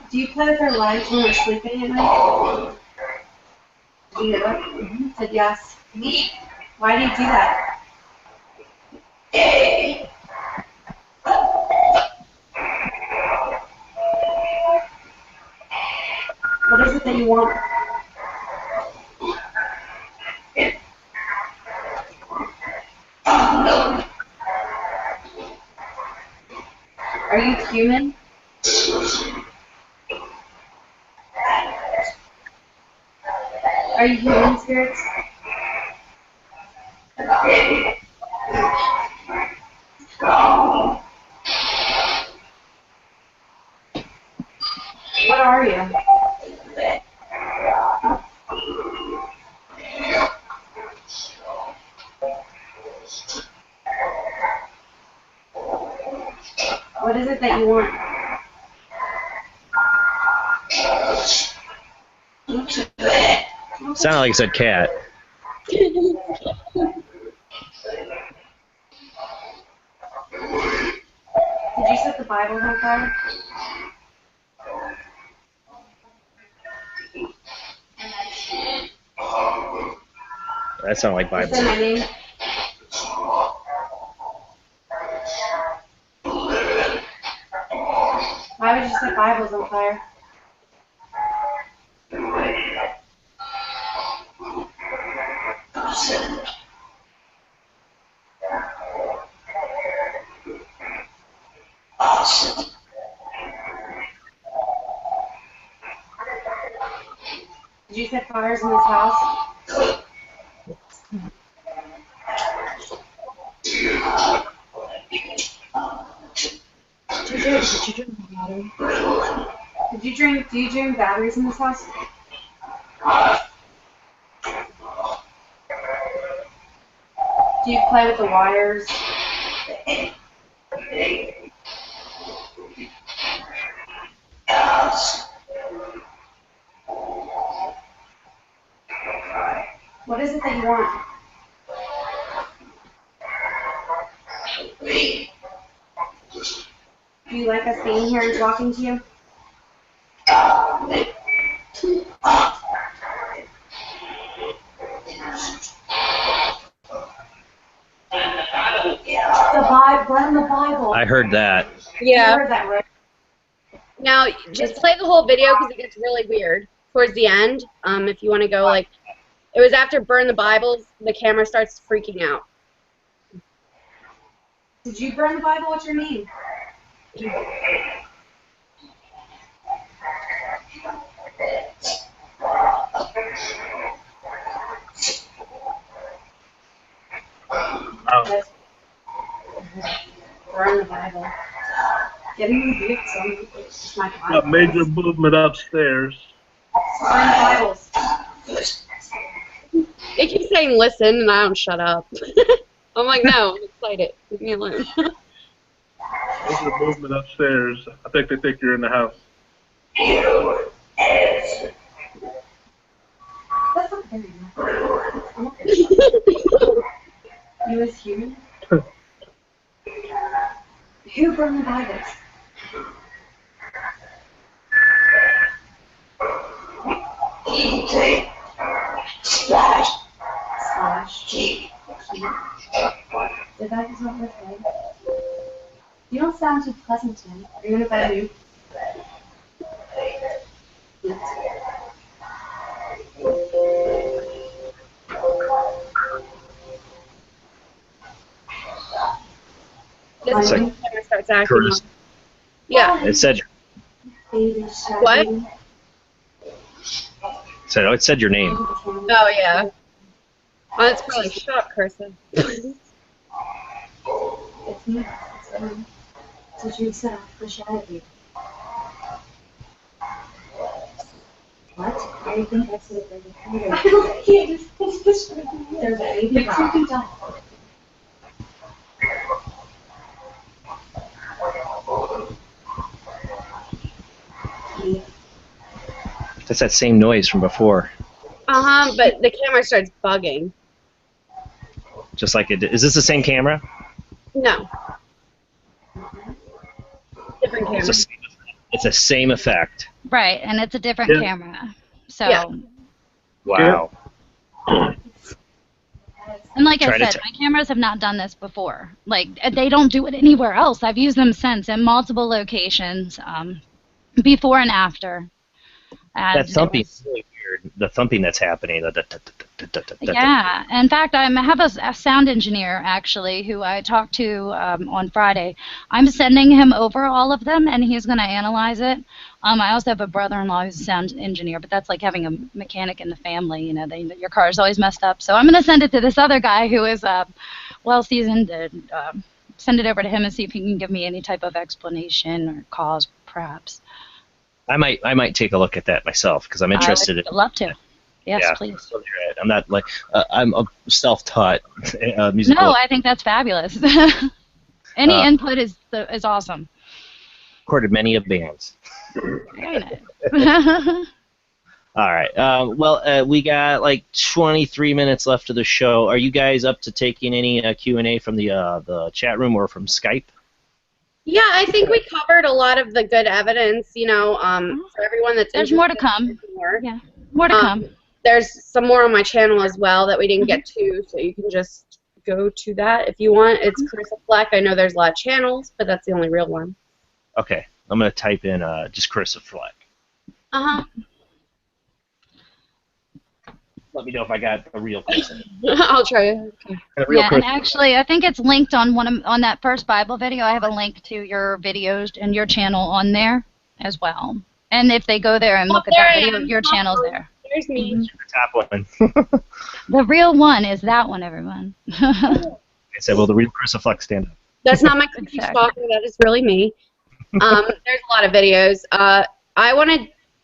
Do you play with our lights when we're sleeping at night? Did you hear that? Mm-hmm. Said yes. Why do you do that? What is it that you want? Are you human? Are you human spirits? What are you? What is it that you want? Sounded like it said cat. Did you set the Bible on fire? That sounded like Bible. Is that my name? Why would you set Bibles on fire? Did you set fires in this house? Did you drink battery? Do you drink batteries in this house? Do you play with the wires? What is it that you want? Do you like us being here and talking to you? Burn the Bible. I heard that. Yeah. You heard that, right? Now, just play the whole video because it gets really weird towards the end. If you want to go, like, it was after Burn the Bibles, the camera starts freaking out. Did you burn the Bible? What's your name? Oh. Burn the Bible. Getting rebuked, so it's my A Bible. major movement upstairs. Burn the Bibles. They keep saying listen, and I don't shut up. I'm like, no, I'm excited. Leave me alone. Major movement upstairs. I think they think you're in the house. That's not very nice. You as human? Who burned the Bibles? Slash. The Bible's not worth it. You don't sound too pleasant. Lexington, even if I do. This It's is like when it starts acting Curtis. up. Yeah. It said What? it said your name. Oh, yeah. Oh, it's probably shut, Karissa. It's me. It's what you said. I shot at you. What? I think I said it right before. I can't just there's a baby problem. That's that same noise from before. But the camera starts bugging. Just like it did. Is this the same camera? No. Different camera. It's the same effect. Right, and it's a different camera. So. Yeah. Wow. And like I said, my cameras have not done this before. Like, they don't do it anywhere else. I've used them since in multiple locations, before and after. And that thumping is really weird. The thumping that's happening. Yeah. In fact, I have a sound engineer, actually, who I talked to on Friday. I'm sending him over all of them, and he's going to analyze it. I also have a brother-in-law who's a sound engineer, but that's like having a mechanic in the family. You know, your car is always messed up. So I'm going to send it to this other guy who is well-seasoned and send it over to him and see if he can give me any type of explanation or cause, perhaps. I might take a look at that myself because I'm interested. I would love to. Yes, yeah, please. I'm not like I'm a self-taught musical. No, I think that's fabulous. Any input is awesome. Recorded many of bands. Very nice. All right. We got like 23 minutes left of the show. Are you guys up to taking any Q&A from the chat room or from Skype? Yeah, I think we covered a lot of the good evidence, you know, for everyone that's There's more to come. Yeah, more to come. There's some more on my channel as well that we didn't get to, so you can just go to that if you want. It's Karissa Fleck. I know there's a lot of channels, but that's the only real one. Okay. I'm going to type in just Karissa Fleck. Uh-huh. Let me know if I got a real person. I'll try it. Okay. Yeah, and actually, I think it's linked on on that first Bible video. I have a link to your videos and your channel on there as well. And if they go there and look at that video, your channel's there. There's me. The top one. The real one is that one, everyone. I said, well, the real Karissa Fleck stand up. That's not my cookie stalker. That is really me. There's a lot of videos.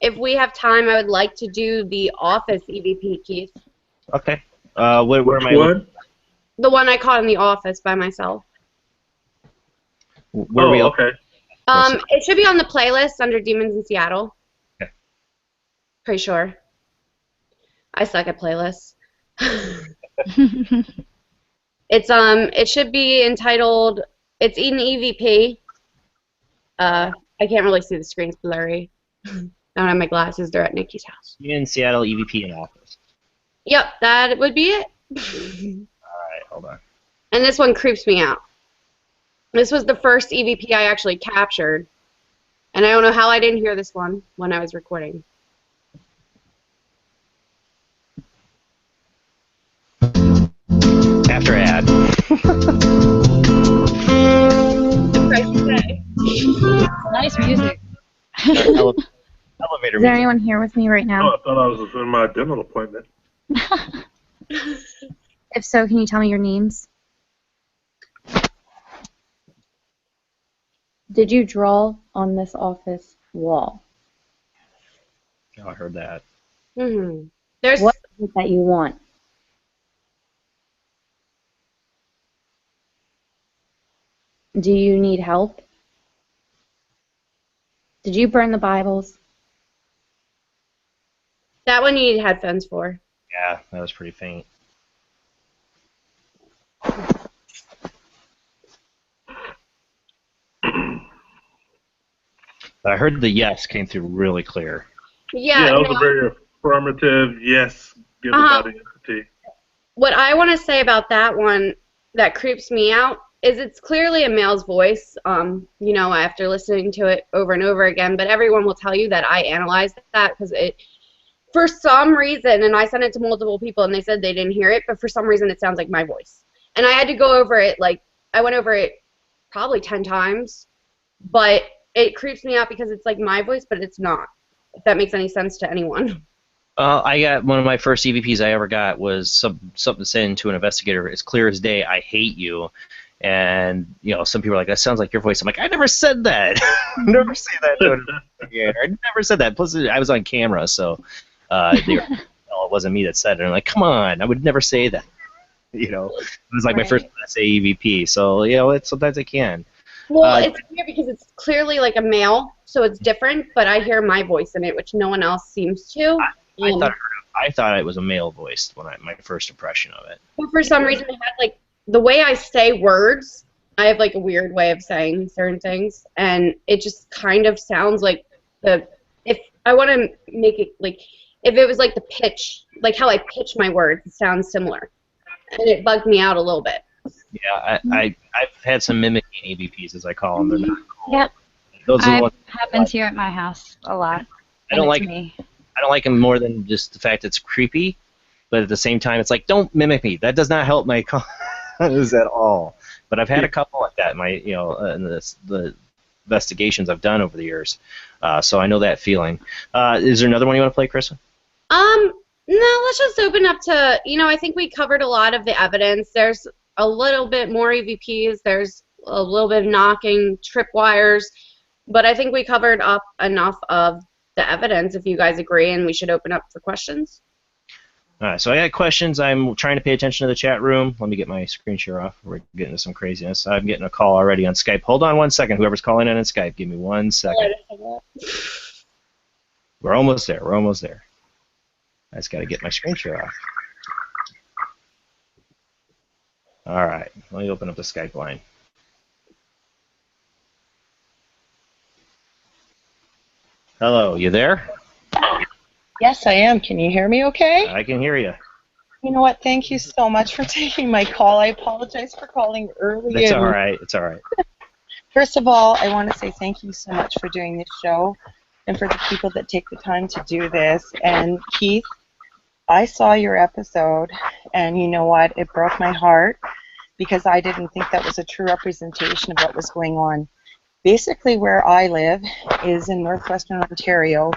If we have time, I would like to do the Office EVP, Keith. Okay. Where am I? The one I caught in the office by myself. Where are we? Okay. It should be on the playlist under Demons in Seattle. Okay. Pretty sure. I suck at playlists. It should be entitled. It's in EVP. I can't really see the screen's blurry. I don't have my glasses. They're at Nikki's house. In Seattle, EVP in office. Yep, that would be it. All right, hold on. And this one creeps me out. This was the first EVP I actually captured. And I don't know how I didn't hear this one when I was recording. After ad. Nice music. Elevator Is there anyone here with me right now? Oh, I thought I was in my dental appointment. If so, can you tell me your names? Did you draw on this office wall? Oh, I heard that. Mm-hmm. What is it that you want? Do you need help? Did you burn the Bibles? That one you need headphones for. Yeah, that was pretty faint. I heard the yes came through really clear. Yeah, that was a very affirmative yes, give the body entity. What I want to say about that one that creeps me out it's clearly a male's voice, you know, after listening to it over and over again, but everyone will tell you that I analyzed that because for some reason, and I sent it to multiple people and they said they didn't hear it, but for some reason it sounds like my voice. And I had to go over it, like, I went over it probably 10 times, but it creeps me out because it's like my voice, but it's not, if that makes any sense to anyone. I got one of my first EVPs I ever got was something saying to an investigator, "It's clear as day, I hate you." And, you know, some people are like, "That sounds like your voice." I'm like, "I never said that." Never say that to an investigator. I never said that. Plus, I was on camera, so it wasn't me that said it. I'm like, "Come on, I would never say that." You know, it was like my first say EVP, so, you know, sometimes I can. Well, it's weird because it's clearly like a male, so it's different, but I hear my voice in it, which no one else seems to. I thought it was a male voice when my first impression of it. But for some reason, it had, like, the way I say words, I have, like, a weird way of saying certain things, and it just kind of sounds like if I want to make it, like, if it was like the pitch, like how I pitch my words, it sounds similar. And it bugged me out a little bit. Yeah, I've had some mimicking EVPs, as I call them. They're not cool. Yep. Those are the ones Happens here at my house a lot. I don't like them more than just the fact it's creepy, but at the same time, it's like, don't mimic me. That does not help my cause at all. But I've had a couple like that in my, you know, in the investigations I've done over the years. So I know that feeling. Is there another one you want to play, Karissa? No, let's just open up to, you know, I think we covered a lot of the evidence. There's a little bit more EVPs. There's a little bit of knocking, tripwires. But I think we covered up enough of the evidence, if you guys agree, and we should open up for questions. All right, so I got questions. I'm trying to pay attention to the chat room. Let me get my screen share off. We're getting into some craziness. I'm getting a call already on Skype. Hold on one second. Whoever's calling in on Skype, give me 1 second. We're almost there. We're almost there. I just got to get my screen share off. All right, let me open up the Skype line. Hello, you there? Yes, I am. Can you hear me okay? I can hear you. You know what? Thank you so much for taking my call. I apologize for calling early. It's all right. It's all right. First of all, I want to say thank you so much for doing this show and for the people that take the time to do this. And Keith, I saw your episode, and you know what? It broke my heart because I didn't think that was a true representation of what was going on. Basically, where I live is in northwestern Ontario,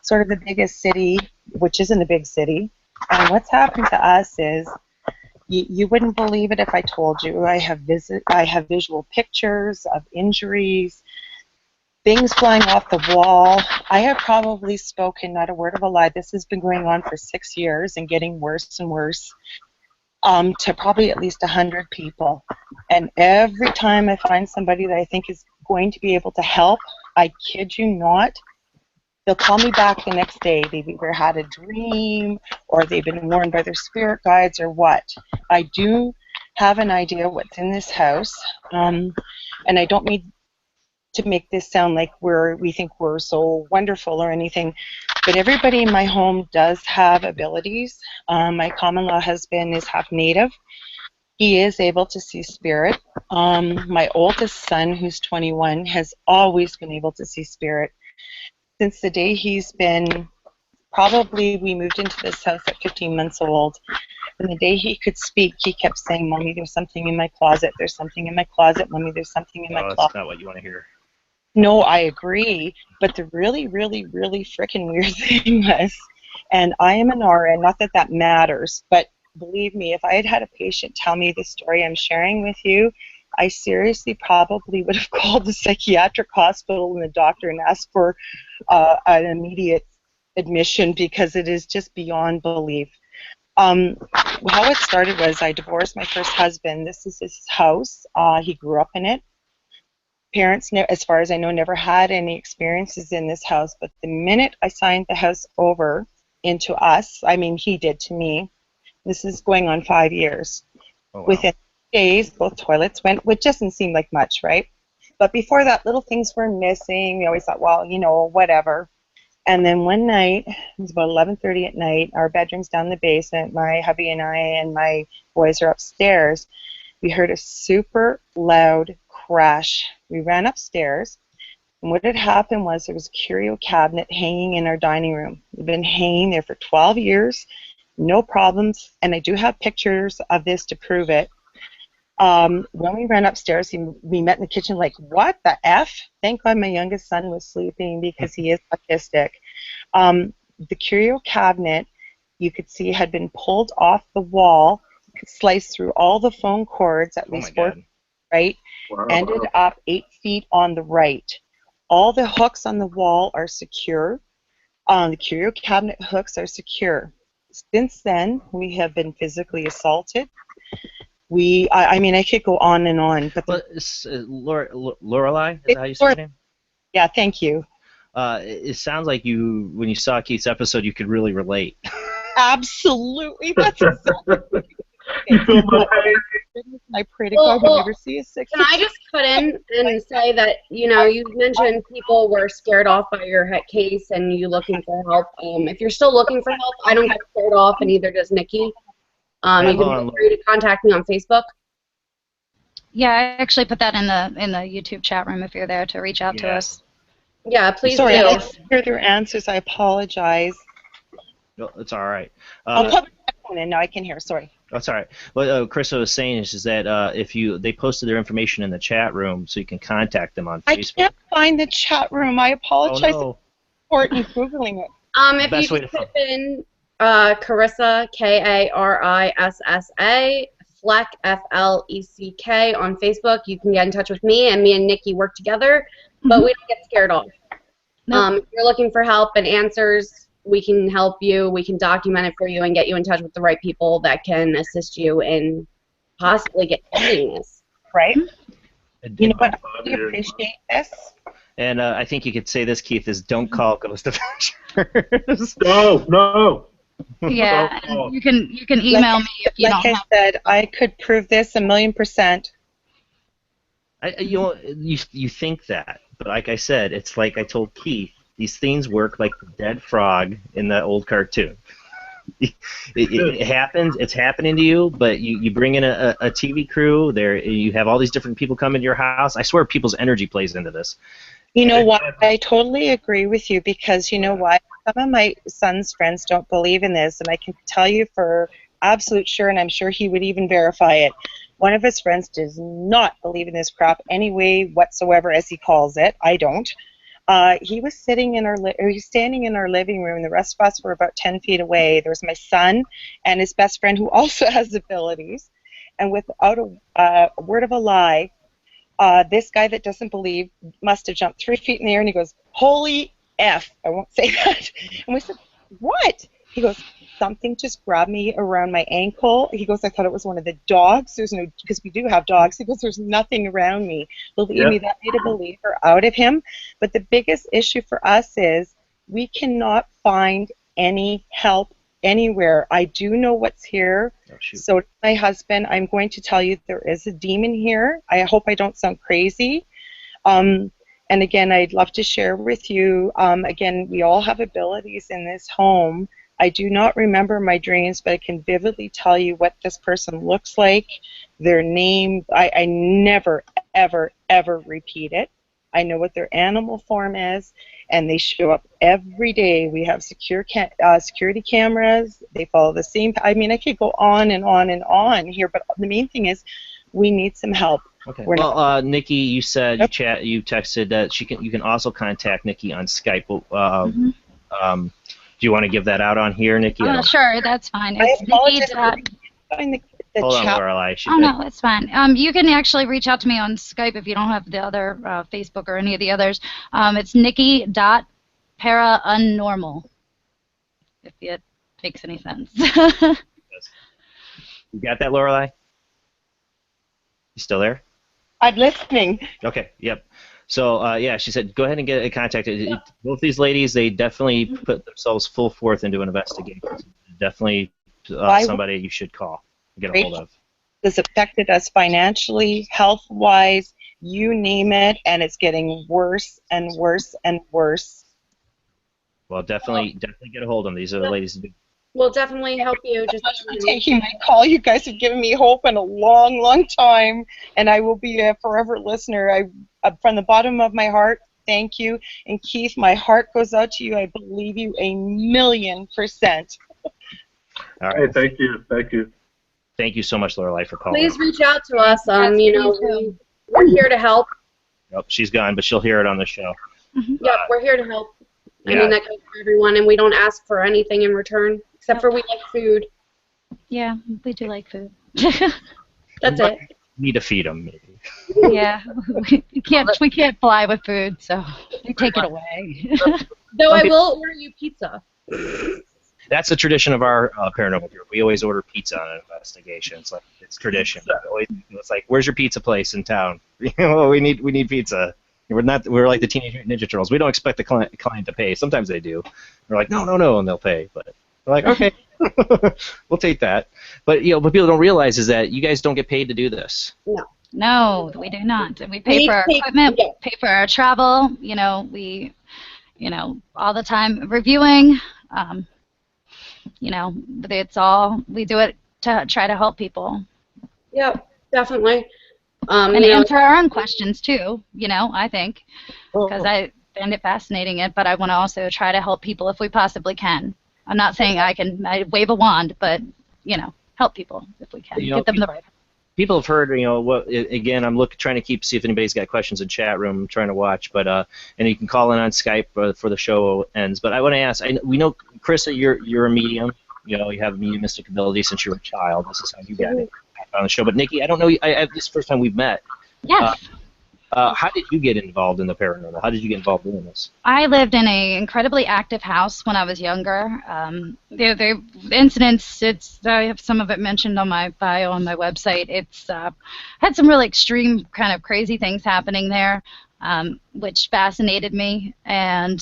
sort of the biggest city, which isn't a big city. And what's happened to us is, you wouldn't believe it if I told you. I have visual pictures of injuries, things flying off the wall. I have probably spoken not a word of a lie. This has been going on for 6 years and getting worse and worse, to probably at least 100 people. And every time I find somebody that I think is going to be able to help, I kid you not, they'll call me back the next day. They've either had a dream or they've been warned by their spirit guides or what. I do have an idea what's in this house, and I don't mean to make this sound like we think we're so wonderful or anything, but everybody in my home does have abilities. My common-law husband is half Native. He is able to see spirit. My oldest son, who's 21, has always been able to see spirit. Since the day he's been, probably we moved into this house at 15 months old, and the day he could speak, he kept saying, "Mommy, there's something in my closet. There's something in my closet. Mommy, there's something in my closet." That's not what you want to hear. No, I agree. But the really, really, really freaking weird thing was, and I am an RN, not that that matters, but believe me, if I had had a patient tell me the story I'm sharing with you, I seriously probably would have called the psychiatric hospital and the doctor and asked for an immediate admission because it is just beyond belief. How it started was I divorced my first husband. This is his house. He grew up in it. Parents, as far as I know, never had any experiences in this house, but the minute I signed the house over into us, I mean, he did to me. This is going on 5 years. Oh, wow. Within days, both toilets went, which doesn't seem like much, right? But before that, little things were missing. We always thought, well, you know, whatever. And then one night, it was about 11:30 at night, our bedroom's down in the basement, my hubby and I and my boys are upstairs, we heard a super loud crash. We ran upstairs, and what had happened was there was a curio cabinet hanging in our dining room. It had been hanging there for 12 years, no problems, and I do have pictures of this to prove it. When we ran upstairs, we met in the kitchen like, what the F? Thank God my youngest son was sleeping because he is autistic. The curio cabinet, you could see, had been pulled off the wall, sliced through all the phone cords, at least 4 feet right, ended up 8 feet on the right. All the hooks on the wall are secure. The curio cabinet hooks are secure. Since then, we have been physically assaulted. I mean, I could go on and on, but Lorelei, is that how you say your name? Yeah, thank you. It sounds like when you saw Keith's episode, you could really relate. Absolutely, that's exactly. I pray to God we never see a 6. Can I just cut in and say that, you know, you mentioned people were scared off by your case and you looking for help. If you're still looking for help, I don't get scared off, and neither does Nikki. You can feel free to contact me on Facebook. Yeah, I actually put that in the YouTube chat room if you're there to reach out to us. Yeah, please Sorry, do. I didn't hear their answers. I apologize. No, it's all right. I'll put my phone in. Now I can hear. Sorry. That's all right. What Karissa was saying is that they posted their information in the chat room, so you can contact them on Facebook. I can't find the chat room. I apologize. Oh, no. For Googling it. If you just type in Karissa, Karissa, Fleck, Fleck on Facebook, you can get in touch with me, and me and Nikki work together, but we don't get scared off. If you're looking for help and answers, we can help you, we can document it for you and get you in touch with the right people that can assist you in possibly getting this. Right? You know what? I really appreciate this. And I think you could say this, Keith, is don't call Ghost Adventures. No. Yeah, and you can email me if you don't have. Like I said, I could prove this 1,000,000%. You think that, but like I said, it's like I told Keith, these things work like the dead frog in the old cartoon. It happens. It's happening to you, but you bring in a TV crew. You have all these different people come into your house. I swear, people's energy plays into this. You know what? I totally agree with you, because you know what? Some of my son's friends don't believe in this, and I can tell you for absolute sure, and I'm sure he would even verify it. One of his friends does not believe in this crap any way whatsoever, as he calls it. I don't. He was standing in our living room. The rest of us were about 10 feet away. There was my son and his best friend, who also has abilities. And without a word of a lie, this guy that doesn't believe must have jumped 3 feet in the air, and he goes, "Holy F!" I won't say that. And we said, "What?" He goes, "Something just grabbed me around my ankle." He goes, "I thought it was one of the dogs." There's no, because we do have dogs. He goes, "There's nothing around me." Believe me, that made a believer out of him. But the biggest issue for us is we cannot find any help anywhere. I do know what's here. So my husband, I'm going to tell you there is a demon here. I hope I don't sound crazy. And again, I'd love to share with you, again, we all have abilities in this home. I do not remember my dreams, but I can vividly tell you what this person looks like, their name. I never, ever, ever repeat it. I know what their animal form is, and they show up every day. We have security cameras. They follow the same. I mean, I could go on and on and on here, but the main thing is we need some help. Okay. Well, Nikki, you said you texted that you can also contact Nikki on Skype. Do you want to give that out on here, Nikki? Sure, that's fine. It's Nikki. Hold on, Lorelei. No, it's fine. You can actually reach out to me on Skype if you don't have the other Facebook or any of the others. It's Nikki.paranormal, if it makes any sense. You got that, Lorelei? You still there? I'm listening. Okay, yep. So, yeah, she said go ahead and get contacted. Both these ladies, they definitely put themselves full forth into an investigation. Definitely somebody you should call and get a hold of. This affected us financially, health-wise, you name it, and it's getting worse and worse and worse. Well, definitely get a hold of them. These are the ladies who do. We'll definitely help you. Just taking my call. You guys have given me hope in a long, long time, and I will be a forever listener. From the bottom of my heart, thank you. And Keith, my heart goes out to you. I believe you 1,000,000%. All right. Hey, thank you. Thank you. Thank you so much, Lorelei, for calling. Please reach out to us. We're here to help. Nope, she's gone, but she'll hear it on the show. Yep, we're here to help. I Yeah. mean, that goes for everyone, and we don't ask for anything in return, except for we like food. Yeah, we do like food. That's it. Need to feed them, maybe. Yeah, we can't fly with food, so we take it away. Though I will order you pizza. That's a tradition of our paranormal group. We always order pizza on an investigation. It's tradition. It's like, where's your pizza place in town? we need pizza. We're like the Teenage Mutant Ninja Turtles. We don't expect the client to pay. Sometimes they do. We're like, no, and they'll pay. But we're like, okay, we'll take that. But what people don't realize is that you guys don't get paid to do this. No, we do not. We pay for our equipment, we pay for our travel. We, all the time reviewing. It's all, we do it to try to help people. Yep, definitely. And answer our own questions too, I think, because I find it fascinating, but I want to also try to help people if we possibly can. I'm not saying I wave a wand, but, help people if we can. Get them the right. People have heard, again, I'm trying to see if anybody's got questions in chat room. I'm trying to watch, but and you can call in on Skype for the show ends. But I want to ask, we know, Karissa, you're a medium. You have mediumistic ability since you were a child. This is how you got it on the show. But Nikki, I don't know. This is the first time we've met. Yes. How did you get involved in the paranormal? How did you get involved in this? I lived in an incredibly active house when I was younger. The incidents, I have some of it mentioned on my bio on my website. It's had some really extreme kind of crazy things happening there, which fascinated me. And,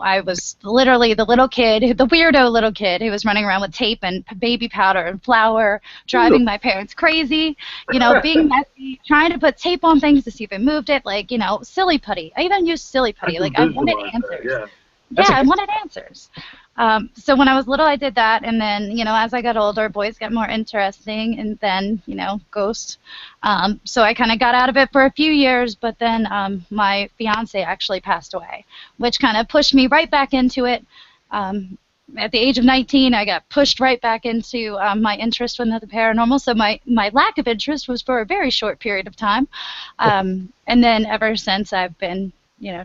I was literally the little kid, the weirdo little kid who was running around with tape and baby powder and flour, driving my parents crazy, being messy, trying to put tape on things to see if it moved it, like, silly putty. I even used silly putty. Like, I wanted answers. I wanted answers. So when I was little, I did that, and then, as I got older, boys got more interesting, and then, ghosts. So I kind of got out of it for a few years, but then my fiance actually passed away, which kind of pushed me right back into it. At the age of 19, I got pushed right back into my interest in the paranormal, so my lack of interest was for a very short period of time. And then ever since, I've been,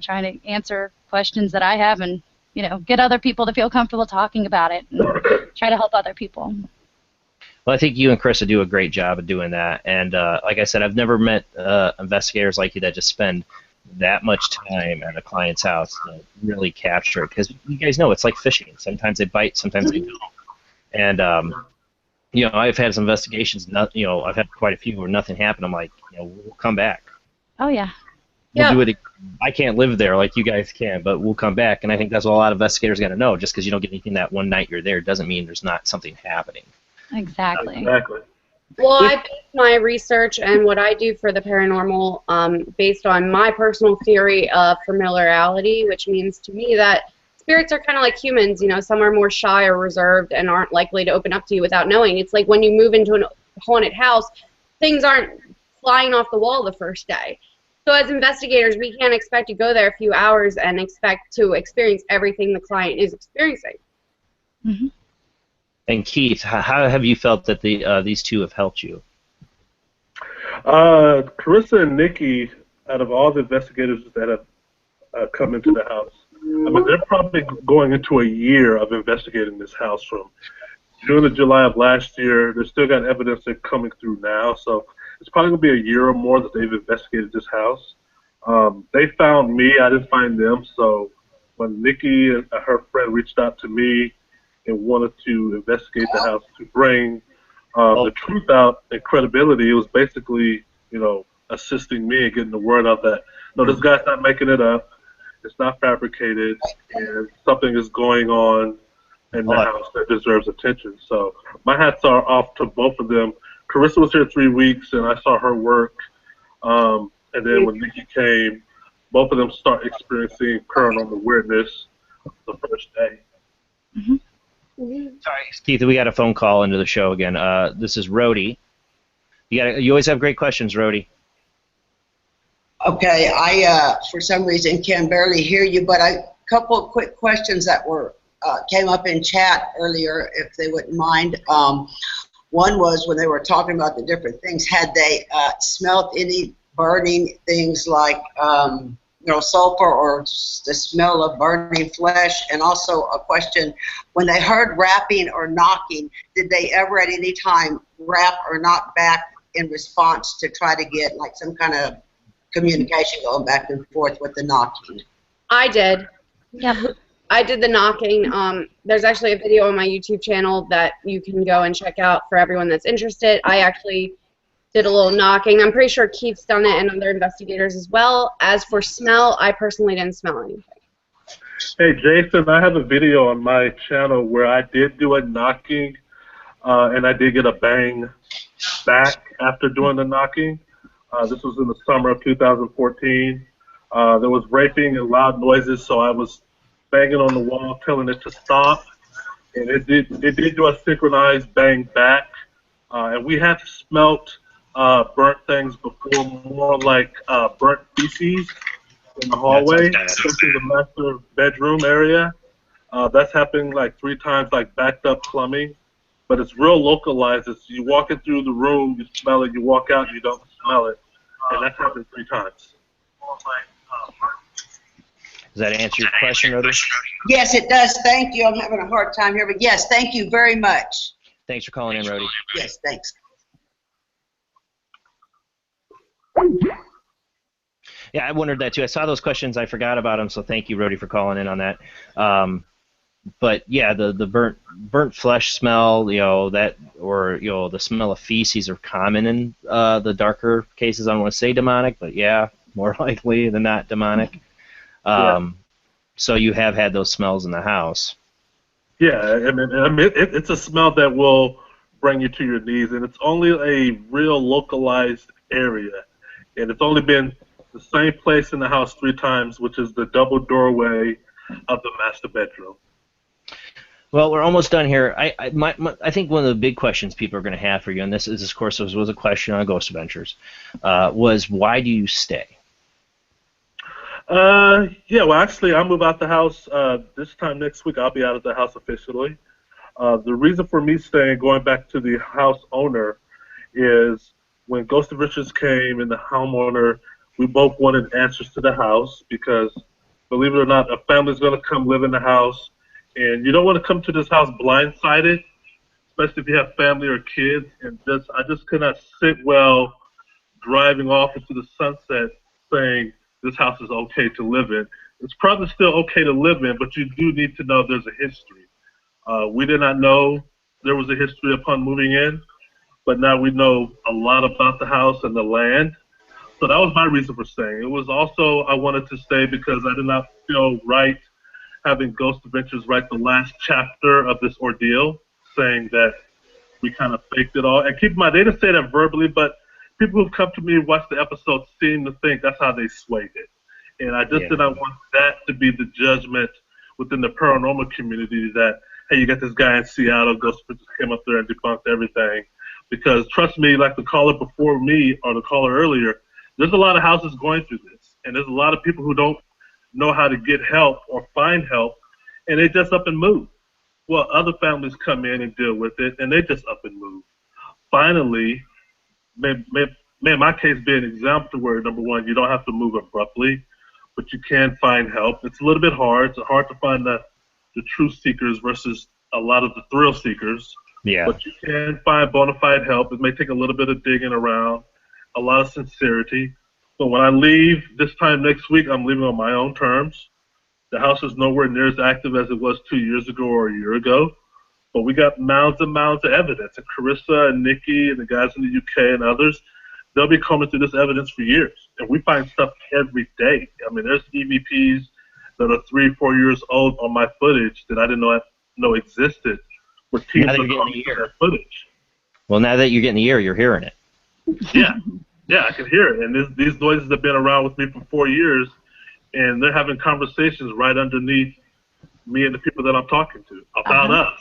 trying to answer questions that I have and, get other people to feel comfortable talking about it and try to help other people. Well, I think you and Karissa do a great job of doing that. And like I said, I've never met investigators like you that just spend that much time at a client's house to really capture it. Because you guys know it's like fishing. Sometimes they bite, sometimes they don't. And, I've had some investigations, I've had quite a few where nothing happened. I'm like, we'll come back. Oh, yeah. We'll do it. I can't live there like you guys can, but we'll come back. And I think that's what a lot of investigators got to know. Just because you don't get anything that one night you're there doesn't mean there's not something happening. Exactly. Well, I based my research and what I do for the paranormal based on my personal theory of familiarity, which means to me that spirits are kind of like humans. Some are more shy or reserved and aren't likely to open up to you without knowing. It's like when you move into a haunted house, things aren't flying off the wall the first day. So as investigators, we can't expect to go there a few hours and expect to experience everything the client is experiencing. Mm-hmm. And Keith, how have you felt that these two have helped you? Karissa and Nikki, out of all the investigators that have come into the house, I mean, they're probably going into a year of investigating this house from June to July of last year. They've still got evidence they're coming through now, so it's probably going to be a year or more that they've investigated this house. They found me. I didn't find them. So when Nikki and her friend reached out to me and wanted to investigate the house to bring the truth out and credibility, it was basically, assisting me and getting the word out that, no, this guy's not making it up. It's not fabricated, and something is going on in the house that deserves attention. So my hats are off to both of them. Karissa was here 3 weeks, and I saw her work. And then when Nikki came, both of them start experiencing paranormal weirdness the first day. Mm-hmm. Sorry, Keith, we got a phone call into the show again. This is Rhodey. You always have great questions, Rhodey. Okay, I for some reason can barely hear you, but a couple of quick questions that were came up in chat earlier, if they wouldn't mind. One was when they were talking about the different things, had they smelled any burning things like sulfur or the smell of burning flesh? And also a question, when they heard rapping or knocking, did they ever at any time rap or knock back in response to try to get like some kind of communication going back and forth with the knocking? I did. Yeah. I did the knocking. There's actually a video on my YouTube channel that you can go and check out for everyone that's interested. I actually did a little knocking. I'm pretty sure Keith's done it and other investigators as well. As for smell, I personally didn't smell anything. Hey, Jason, I have a video on my channel where I did do a knocking, and I did get a bang back after doing the knocking. This was in the summer of 2014. There was raping and loud noises, so I was banging on the wall, telling it to stop, and it did do a synchronized bang back. And we had smelt burnt things before, more like burnt feces in the hallway, especially the master bedroom area. That's happening like 3 times, like backed up plumbing. But it's real localized. It's you walking through the room, you smell it, you walk out, you don't smell it. And that's happened 3 times. Does that answer your question, Rhodey? Yes, it does. Thank you. I'm having a hard time here, but yes, thank you very much. Thanks for calling in, Rhodey. Yes, thanks. Yeah, I wondered that too. I saw those questions. I forgot about them, so thank you, Rhodey, for calling in on that. But yeah, the burnt flesh smell, that, or the smell of feces are common in the darker cases. I don't want to say demonic, but yeah, more likely than not demonic. So you have had those smells in the house. Yeah, I mean it's a smell that will bring you to your knees, and it's only a real localized area, and it's only been the same place in the house 3 times, which is the double doorway of the master bedroom. Well, we're almost done here. I think one of the big questions people are going to have for you, and this of course was a question on Ghost Adventures, was why do you stay? Yeah, well, actually, I'll move out the house this time next week. I'll be out of the house officially. The reason for me staying, going back to the house owner, is when Ghost Adventures came and the homeowner, we both wanted answers to the house because, believe it or not, a family's going to come live in the house, and you don't want to come to this house blindsided, especially if you have family or kids. And I just could not sit well driving off into the sunset saying, this house is okay to live in. It's probably still okay to live in, but you do need to know there's a history. We did not know there was a history upon moving in, but now we know a lot about the house and the land. So that was my reason for staying. It was also I wanted to stay because I did not feel right having Ghost Adventures write the last chapter of this ordeal, saying that we kind of faked it all. And keep in mind, they didn't say that verbally, but people who've come to me and watched the episode seem to think that's how they swayed it. And I just did not want that to be the judgment within the paranormal community that, hey, you got this guy in Seattle, Ghost Adventures came up there and debunked everything. Because trust me, like the caller before me or the caller earlier, there's a lot of houses going through this. And there's a lot of people who don't know how to get help or find help, and they just up and move. Well, other families come in and deal with it, and they just up and move. Finally, may my case be an example where, number one, you don't have to move abruptly, but you can find help. It's a little bit hard. It's hard to find the truth seekers versus a lot of the thrill seekers. Yeah. But you can find bona fide help. It may take a little bit of digging around, a lot of sincerity. But when I leave this time next week, I'm leaving on my own terms. The house is nowhere near as active as it was 2 years ago or a year ago. But we got mounds and mounds of evidence. And Karissa and Nikki and the guys in the UK and others, they'll be combing through this evidence for years. And we find stuff every day. I mean, there's EVPs that are 3 or 4 years old on my footage that I didn't know existed. Where teams are combing through that footage. Well, now that you're getting the ear, you're hearing it. Yeah, I can hear it. And these noises have been around with me for 4 years, and they're having conversations right underneath me and the people that I'm talking to about us.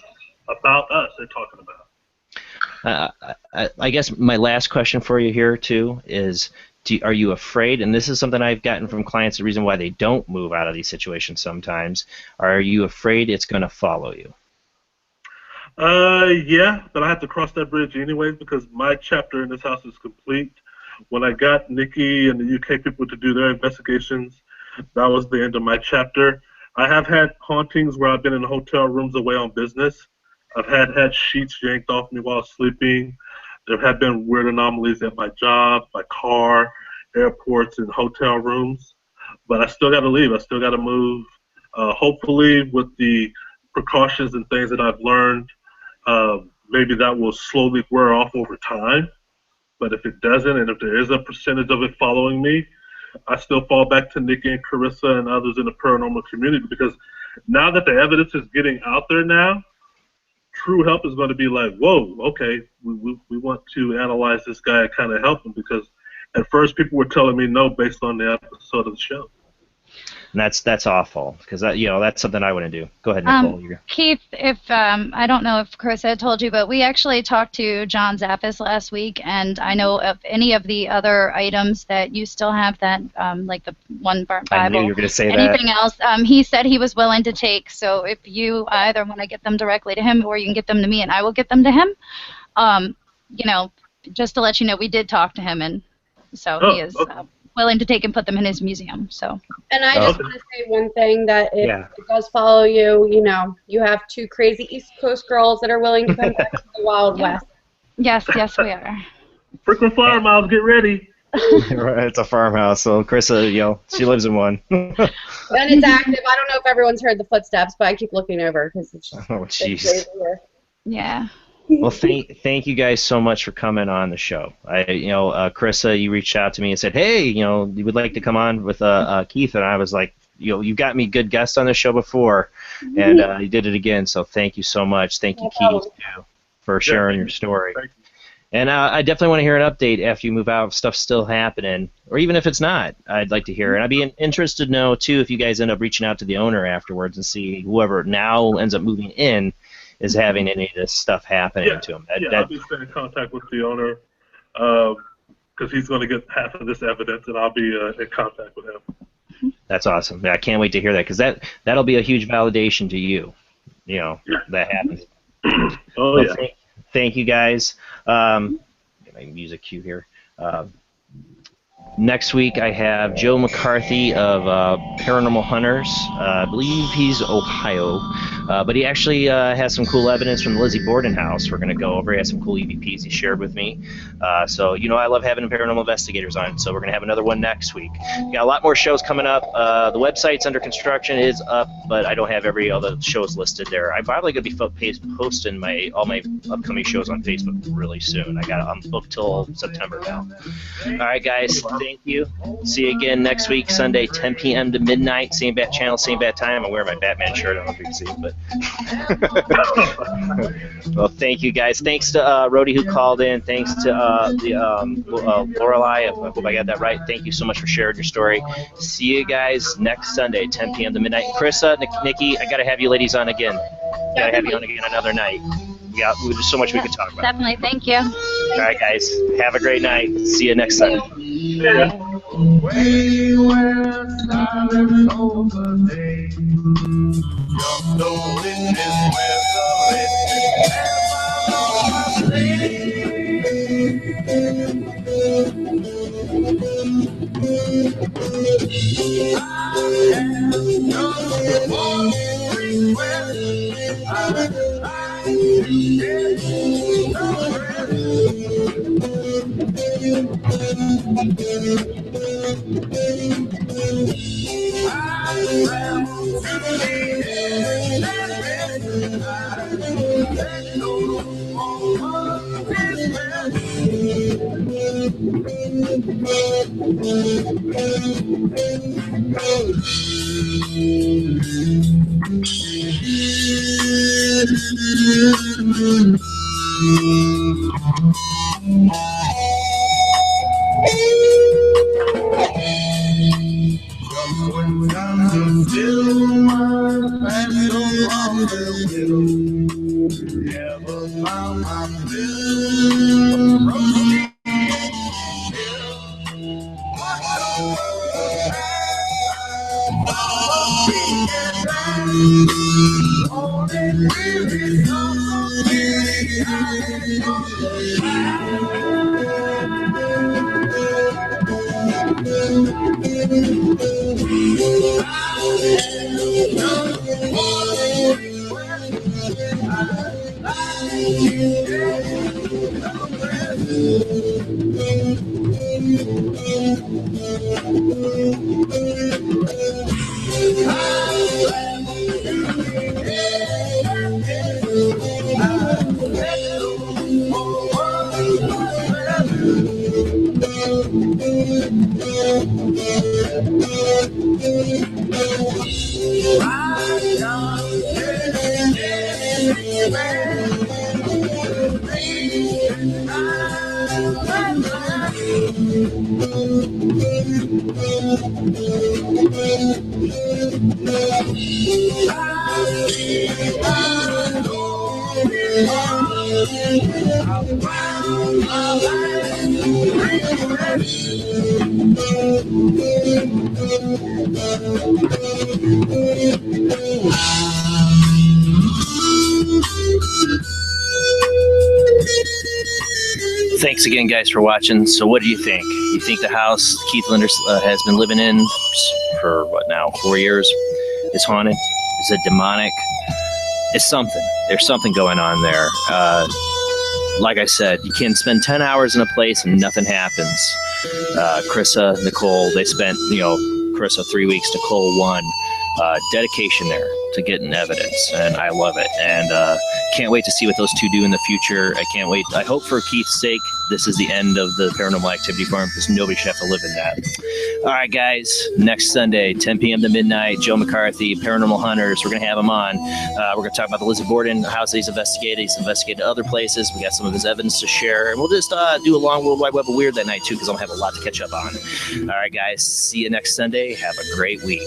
about us they're talking about. I guess my last question for you here too is, are you afraid? And this is something I've gotten from clients. The reason why they don't move out of these situations sometimes. Are you afraid it's going to follow you? Yeah, but I have to cross that bridge anyways because my chapter in this house is complete. When I got Nikki and the UK people to do their investigations, that was the end of my chapter. I have had hauntings where I've been in hotel rooms away on business. I've had sheets yanked off me while sleeping. There have been weird anomalies at my job, my car, airports, and hotel rooms. But I still got to leave. I still got to move. Hopefully, with the precautions and things that I've learned, maybe that will slowly wear off over time. But if it doesn't, and if there is a percentage of it following me, I still fall back to Nikki and Karissa and others in the paranormal community because now that the evidence is getting out there now, true help is going to be like, whoa, okay, we want to analyze this guy and kind of help him because at first people were telling me no based on the episode of the show. And that's awful because that's something I wouldn't do. Go ahead, Nicole. Keith, if I don't know if Chris had told you, but we actually talked to John Zappis last week, and I know of any of the other items that you still have that, like the one burnt Bible. I knew you were going to say anything that. else, he said he was willing to take. So if you either want to get them directly to him, or you can get them to me, and I will get them to him. Just to let you know, we did talk to him, and so he is. Okay. Willing to take and put them in his museum. So. And I just want to say one thing, that if it does follow you, you have two crazy East Coast girls that are willing to come back to the Wild West. Yes, we are. Frequent flyer miles, get ready. It's a farmhouse, so Karissa, she lives in one. And it's active. I don't know if everyone's heard the footsteps, but I keep looking over because it's just jeez. Yeah. Well, thank you guys so much for coming on the show. Karissa, you reached out to me and said, hey, you would like to come on with Keith, and I was like, you've got me good guests on the show before, and you did it again. So thank you so much. Thank you, Keith, too, for sharing your story. And I definitely want to hear an update after you move out. If stuff's still happening, or even if it's not, I'd like to hear. And I'd be interested to know too if you guys end up reaching out to the owner afterwards and see whoever now ends up moving in is having any of this stuff happening to him. I'll be staying in contact with the owner because he's going to get half of this evidence, and I'll be in contact with him. That's awesome. Yeah, I can't wait to hear that because that'll be a huge validation to you. That happens. Thank you guys. Get my music cue here. Next week I have Joe McCarthy of Paranormal Hunters. I believe he's Ohio, but he actually has some cool evidence from the Lizzie Borden house. We're going to go over. He has some cool EVPs he shared with me. So I love having paranormal investigators on. So we're going to have another one next week. We got a lot more shows coming up. The website's under construction, is up, but I don't have all the shows listed there. I'm probably going to be posting all my upcoming shows on Facebook really soon. I'm booked till September now. All right, guys. Thank you. See you again next week, Sunday, 10 p.m. to midnight. Same bat channel, same bat time. I'm wearing my Batman shirt. I don't know if you can see it, but well, thank you guys. Thanks to Rhodey who called in. Thanks to Lorelei. I hope I got that right. Thank you so much for sharing your story. See you guys next Sunday, 10 p.m. to midnight. Karissa, Nikki, I gotta have you ladies on again. Gotta have you on again another night. There's so much we could talk about. Definitely. Thank you. All right, guys. Have a great night. See you next Sunday. Way where silence over day. Just knowing this weather still my passion on the middle. Never found myself roasting. Thanks again, guys, for watching. So what do you think? You think the house Keith Liinder has been living in for, what now, 4 years is haunted? Is it demonic? It's something. There's something going on there. Like I said, you can spend 10 hours in a place and nothing happens. Karissa, Nicole, they spent, Karissa 3 weeks, Nicole 1. Dedication there to getting evidence, and I love it. And can't wait to see what those two do in the future. I can't wait. I hope for Keith's sake this is the end of the Paranormal Activity Farm, because nobody should have to live in that. All right, guys, next Sunday, 10 p.m. to midnight, Joe McCarthy, Paranormal Hunters. We're going to have him on. We're going to talk about the Lizzie Borden house that he's investigated. He's investigated other places. We got some of his evidence to share. And we'll just do a long World Wide Web of Weird that night, too, because I'm going to have a lot to catch up on. All right, guys, see you next Sunday. Have a great week.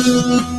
Thank you.